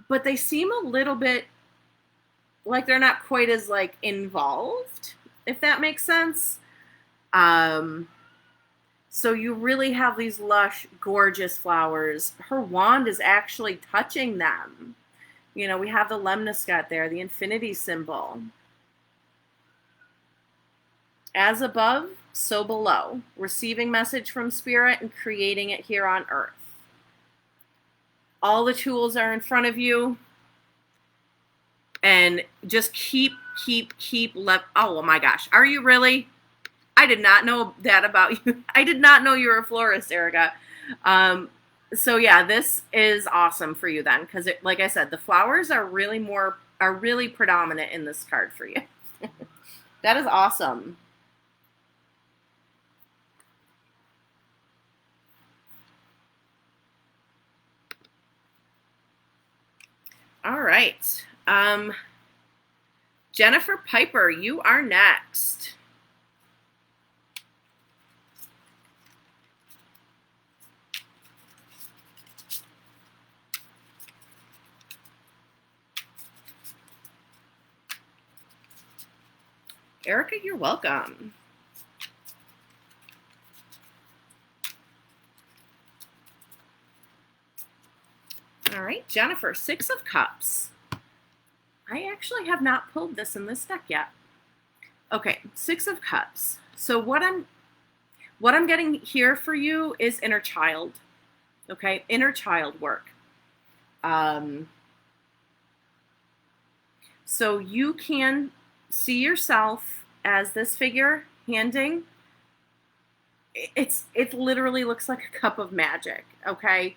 but they seem a little bit like they're not quite as involved, if that makes sense. So you really have these lush, gorgeous flowers. Her wand is actually touching them. We have the lemniscate there, the infinity symbol. As above, so below. Receiving message from Spirit and creating it here on Earth. All the tools are in front of you. And just keep oh my gosh. Are you really? I did not know that about you. I did not know you were a florist, Erica. So yeah, this is awesome for you then, because like I said, the flowers are really predominant in this card for you. That is awesome. All right. Jennifer Piper, you are next. Erica, you're welcome. All right, Jennifer, 6 of Cups. I actually have not pulled this in this deck yet. Okay, 6 of Cups. So what I'm getting here for you is inner child. Okay, inner child work. So you can see yourself as this figure handing. It literally looks like a cup of magic. Okay.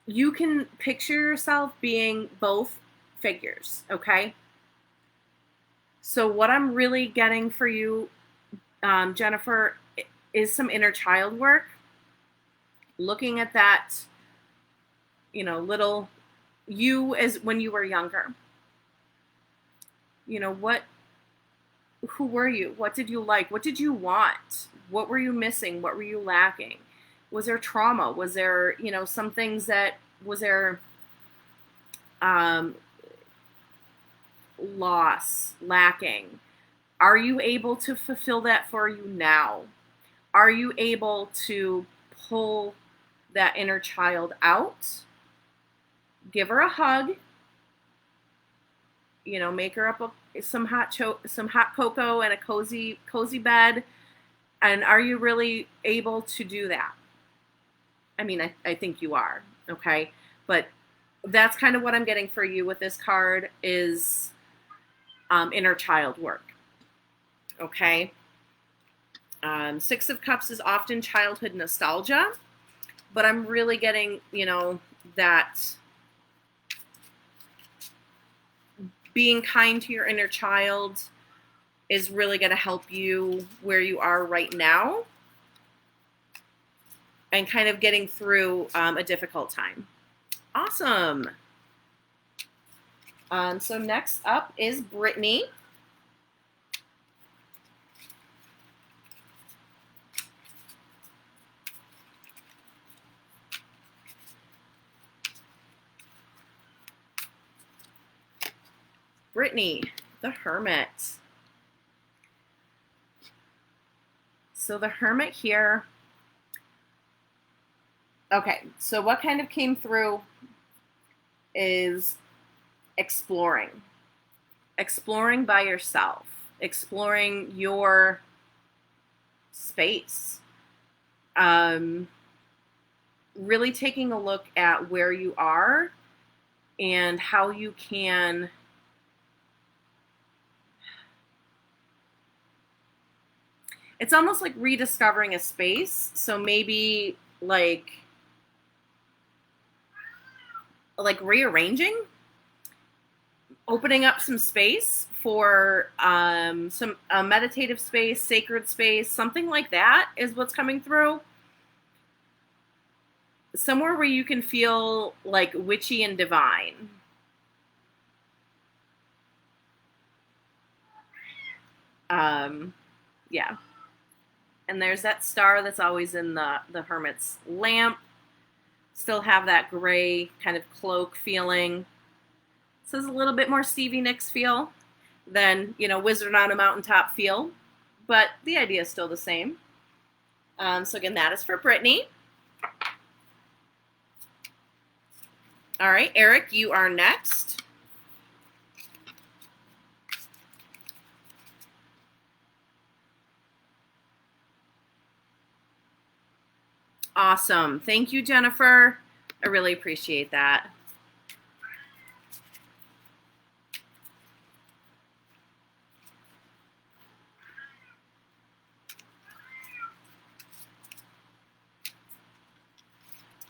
You can picture yourself being both figures, okay? So what I'm really getting for you, Jennifer, is some inner child work. Looking at that, little you as when you were younger. Who were you? What did you like? What did you want? What were you missing? What were you lacking? Was there trauma? Was there, some things was there loss, lacking? Are you able to fulfill that for you now? Are you able to pull that inner child out? Give her a hug. Make her up some hot cocoa and a cozy bed. And are you really able to do that? I mean, I think you are, okay? But that's kind of what I'm getting for you with this card is inner child work, okay? 6 of Cups is often childhood nostalgia, but I'm really getting, that being kind to your inner child is really going to help you where you are right now and kind of getting through a difficult time. Awesome. So next up is Brittany. Brittany, the Hermit. So the Hermit here. Okay, so what kind of came through is exploring. Exploring by yourself. Exploring your space. Really taking a look at where you are and how you can it's almost like rediscovering a space. So maybe like rearranging, opening up some space for some meditative space, sacred space, something like that is what's coming through. Somewhere where you can feel like witchy and divine. Yeah. And there's that star that's always in the Hermit's lamp. Still have that gray kind of cloak feeling. This is a little bit more Stevie Nicks feel than, Wizard on a Mountaintop feel. But the idea is still the same. So again, that is for Brittany. All right, Eric, you are next. Awesome. Thank you, Jennifer. I really appreciate that.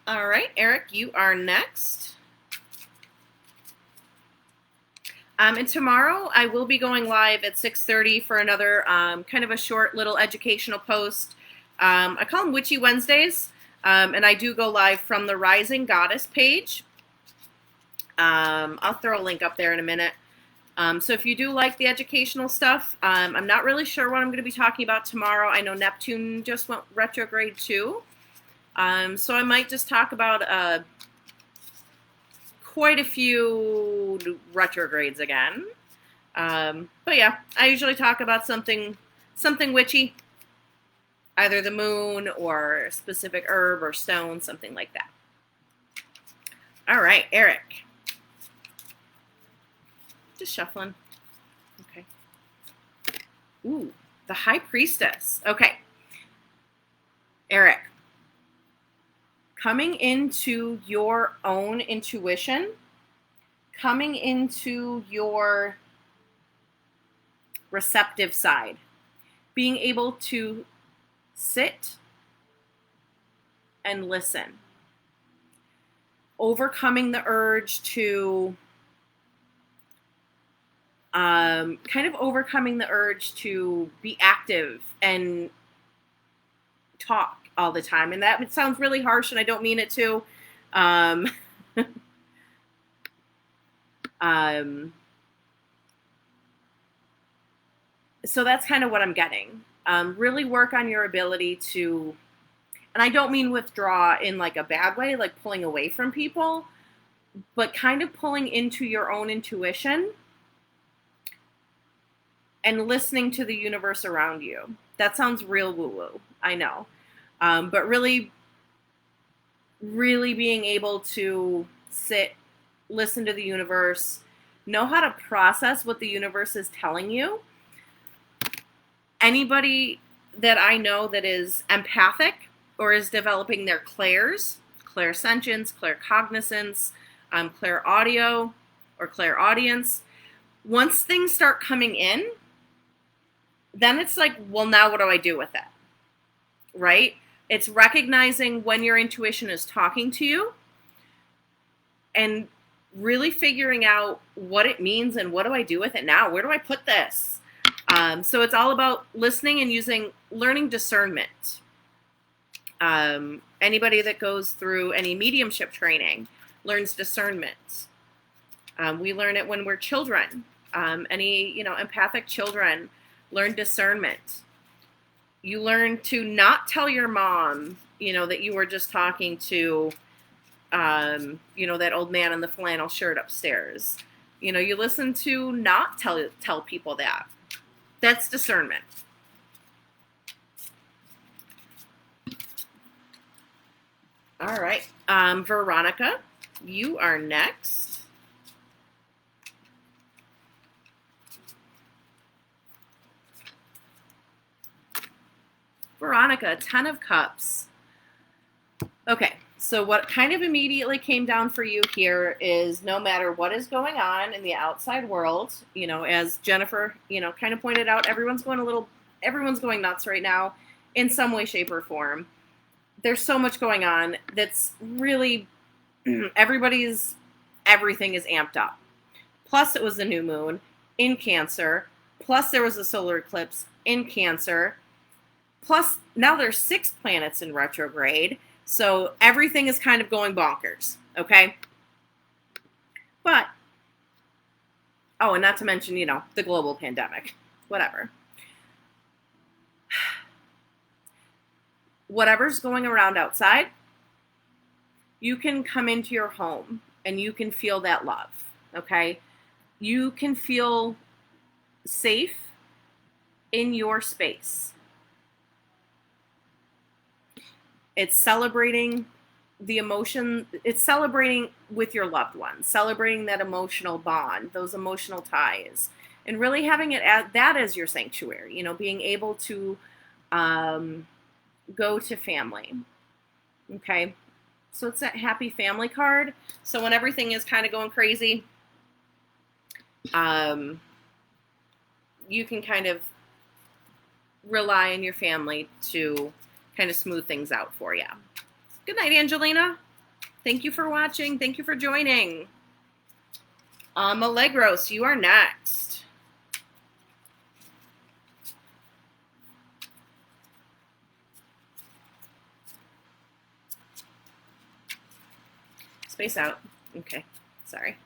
All right, Eric, you are next. And tomorrow I will be going live at 6:30 for another kind of a short little educational post. I call them Witchy Wednesdays, and I do go live from the Rising Goddess page. I'll throw a link up there in a minute. So if you do like the educational stuff, I'm not really sure what I'm going to be talking about tomorrow. I know Neptune just went retrograde too. So I might just talk about quite a few retrogrades again. But yeah, I usually talk about something witchy, either the moon or a specific herb or stone, something like that. All right, Eric. Just shuffling. Okay. Ooh, the High Priestess. Okay. Eric. Coming into your own intuition, coming into your receptive side, being able to sit and listen, overcoming the urge to be active and talk all the time. And that sounds really harsh, and I don't mean it to. So that's kind of what I'm getting. Really work on your ability to, and I don't mean withdraw in like a bad way, like pulling away from people, but kind of pulling into your own intuition and listening to the universe around you. That sounds real woo-woo, I know. But really, really being able to sit, listen to the universe, know how to process what the universe is telling you. Anybody that I know that is empathic or is developing their clairs, clairsentience, claircognizance, clairaudio, or clairaudience, once things start coming in, then it's like, well, now what do I do with it? Right? It's recognizing when your intuition is talking to you and really figuring out what it means and what do I do with it now? Where do I put this? So it's all about listening and learning discernment. Anybody that goes through any mediumship training learns discernment. We learn it when we're children. Any empathic children learn discernment. You learn to not tell your mom, that you were just talking to, that old man in the flannel shirt upstairs. You listen to not tell people that. That's discernment. All right. Veronica, you are next. Veronica, 10 of Cups. Okay, so what kind of immediately came down for you here is no matter what is going on in the outside world, as Jennifer, kind of pointed out, everyone's going nuts right now in some way, shape, or form. There's so much going on that's really, everything is amped up. Plus it was the new moon in Cancer. Plus there was a solar eclipse in Cancer. Plus now there's 6 planets in retrograde. So everything is kind of going bonkers, okay? But, and not to mention, the global pandemic, whatever. Whatever's going around outside, you can come into your home and you can feel that love, okay? You can feel safe in your space. It's celebrating the emotion. It's celebrating with your loved ones, celebrating that emotional bond, those emotional ties, and really having that as your sanctuary, being able to go to family. Okay. So it's that happy family card. So when everything is kind of going crazy, you can kind of rely on your family to kind of smooth things out for you. Good night, Angelina. Thank you for watching. Thank you for joining. Milagros, you are next. Space out. Okay, sorry.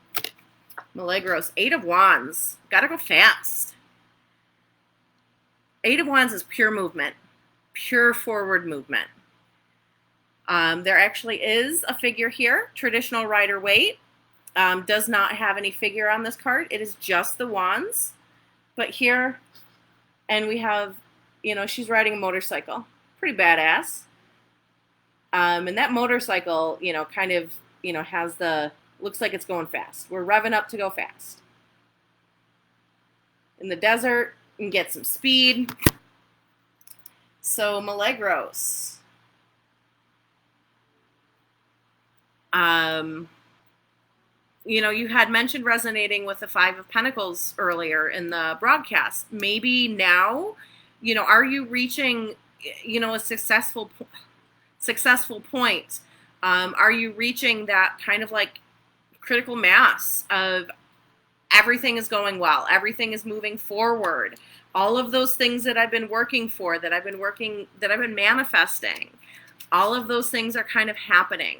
Milagros, 8 of Wands. Gotta go fast. 8 of Wands is pure movement. Pure forward movement. There actually is a figure here. Traditional Rider-Waite does not have any figure on this card. It is just the wands. But here, and we have, she's riding a motorcycle. Pretty badass. And that motorcycle, kind of, has looks like it's going fast. We're revving up to go fast. In the desert, and get some speed. So, Milagros. You had mentioned resonating with the 5 of Pentacles earlier in the broadcast. Maybe now, are you reaching, a successful point? Are you reaching that kind of like critical mass of everything is going well, everything is moving forward? All of those things that I've been working for, that I've been manifesting, all of those things are kind of happening.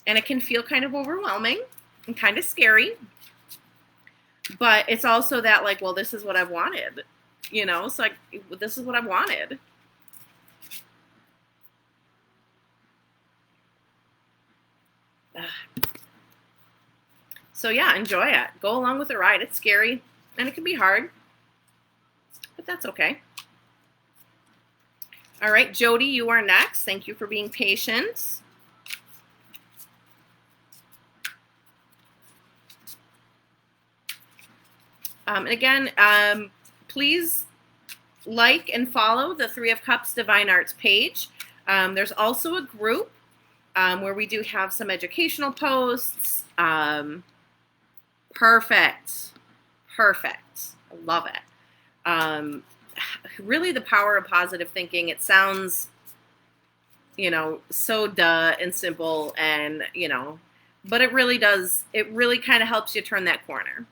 And it can feel kind of overwhelming and kind of scary. But it's also that like, well, this is what I've wanted. It's like, this is what I've wanted. So yeah, enjoy it. Go along with the ride. It's scary and it can be hard. But that's okay. All right, Jody, you are next. Thank you for being patient. And again, please like and follow the 3 of Cups Divine Arts page. There's also a group where we do have some educational posts. Perfect. I love it. Really the power of positive thinking. It sounds, so duh and simple and, But it really does, it really kind of helps you turn that corner.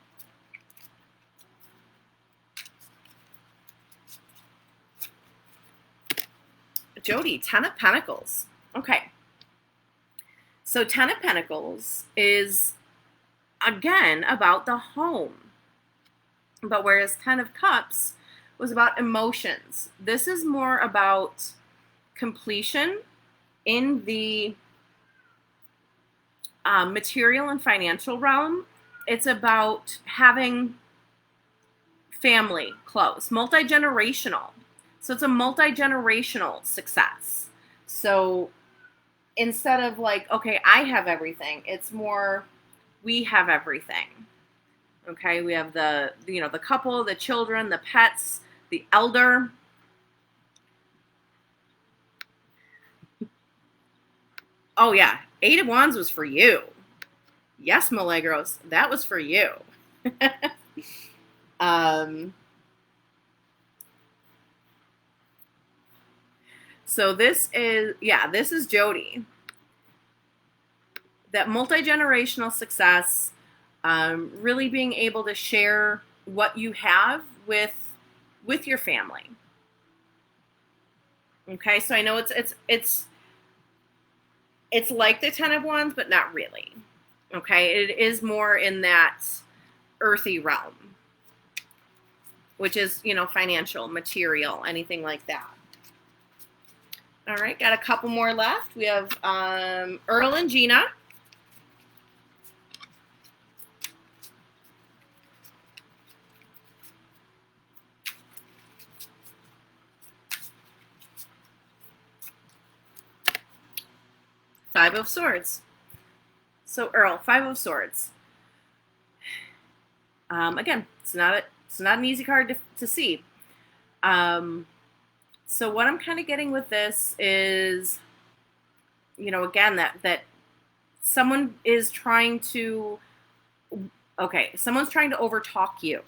Jody, Ten of Pentacles. Okay. So Ten of Pentacles is, again, about the home. But whereas Ten of Cups was about emotions, this is more about completion in the material and financial realm. It's about having family close, multi-generational. So it's a multi-generational success. So instead of like, okay, I have everything, it's more we have everything. Okay, we have the couple, the children, the pets, the elder. Oh yeah, Eight of Wands was for you. Yes, Milagros, that was for you. So this is Jody. That multi-generational success, really being able to share what you have with your family. Okay, so I know it's like the Ten of Wands, but not really. Okay, it is more in that earthy realm, which is, financial, material, anything like that. All right, got a couple more left. We have Earl and Gina. Five of Swords. So Earl, Five of Swords. Again, it's not an easy card to see. So what I'm kind of getting with this is, again, that someone is trying to, someone's trying to overtalk you.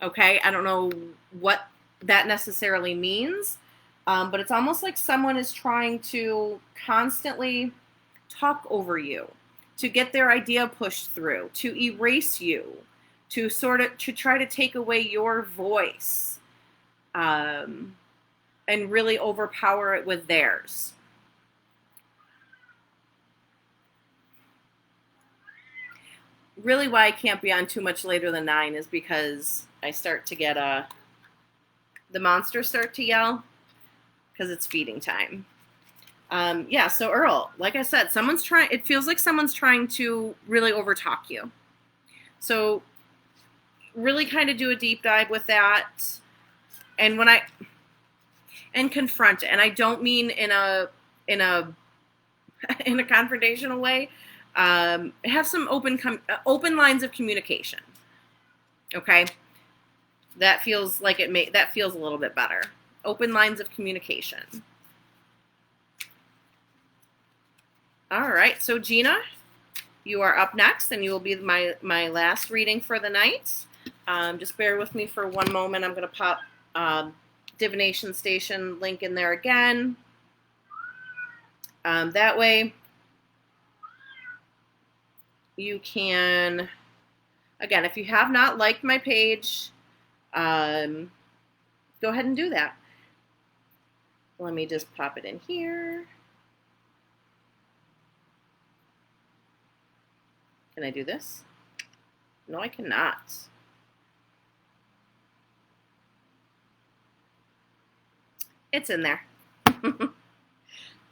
Okay, I don't know what that necessarily means, but it's almost like someone is trying to constantly talk over you, to get their idea pushed through, to erase you, to try to take away your voice, and really overpower it with theirs. Really, why I can't be on too much later than 9 is because I start to get the monsters start to yell because it's feeding time. So Earl, like I said, it feels like someone's trying to really overtalk you. So really kind of do a deep dive with that. And and confront it. And I don't mean in a confrontational way. Have some open lines of communication. Okay, that feels like that feels a little bit better. Open lines of communication. All right, so Gina, you are up next, and you will be my last reading for the night. Just bear with me for one moment. I'm going to pop Divination Station link in there again. That way you can, again, if you have not liked my page, go ahead and do that. Let me just pop it in here. Can I do this? No, I cannot. It's in there.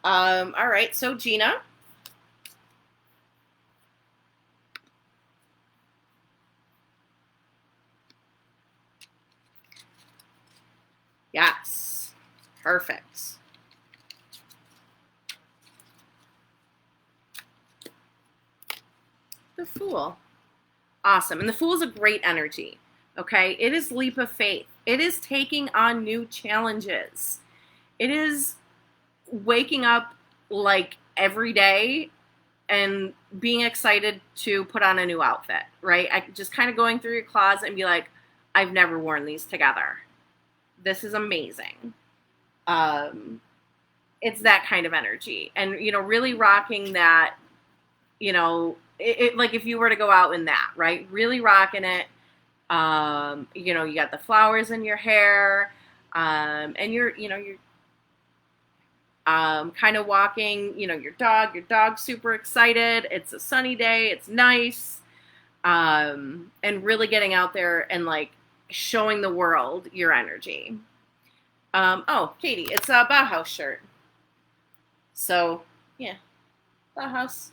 All right, so Gina. Yes, perfect. The Fool. Awesome. And the Fool is a great energy. Okay, it is leap of faith. It is taking on new challenges. It is waking up like every day and being excited to put on a new outfit, right? Just kind of going through your closet and be like, I've never worn these together. This is amazing. It's that kind of energy. And, really rocking that, like if you were to go out in that, right? Really rocking it. You got the flowers in your hair, and you're kind of walking, your dog's super excited. It's a sunny day. It's nice. And really getting out there and like showing the world your energy. Oh, Katie, it's a Bauhaus shirt. So, yeah, Bauhaus.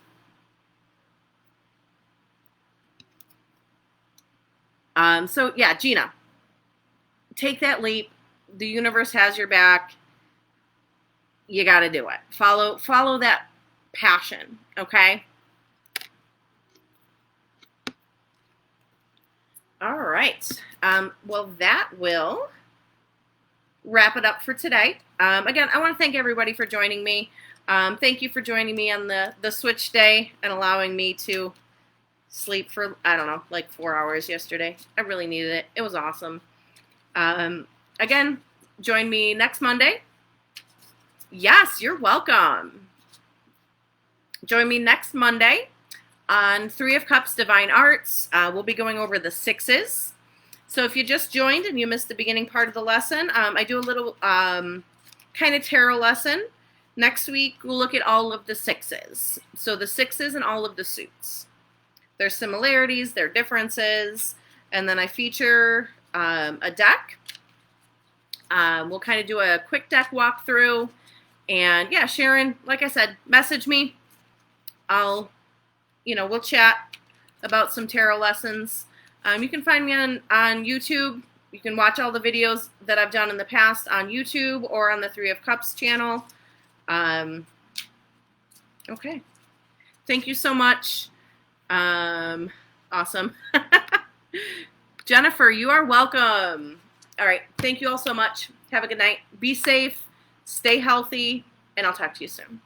So yeah, Gina, take that leap. The universe has your back. You got to do it. Follow that passion, okay? All right. Well, that will wrap it up for today. Again, I want to thank everybody for joining me. Thank you for joining me on the switch day and allowing me to sleep for, I don't know, like 4 hours yesterday. I really needed it. It was awesome. Again, join me next Monday. Yes, you're welcome. Join me next Monday on Three of Cups Divine Arts. We'll be going over the sixes. So if you just joined and you missed the beginning part of the lesson, I do a little kind of tarot lesson. Next week, we'll look at all of the sixes. So the sixes and all of the suits. Their similarities, their differences, and then I feature a deck. We'll kind of do a quick deck walkthrough. And yeah, Sharon, like I said, message me. We'll chat about some tarot lessons. You can find me on YouTube. You can watch all the videos that I've done in the past on YouTube or on the Three of Cups channel. Okay. Thank you so much. Awesome. Jennifer, you are welcome. All right. Thank you all so much. Have a good night. Be safe. Stay healthy. And I'll talk to you soon.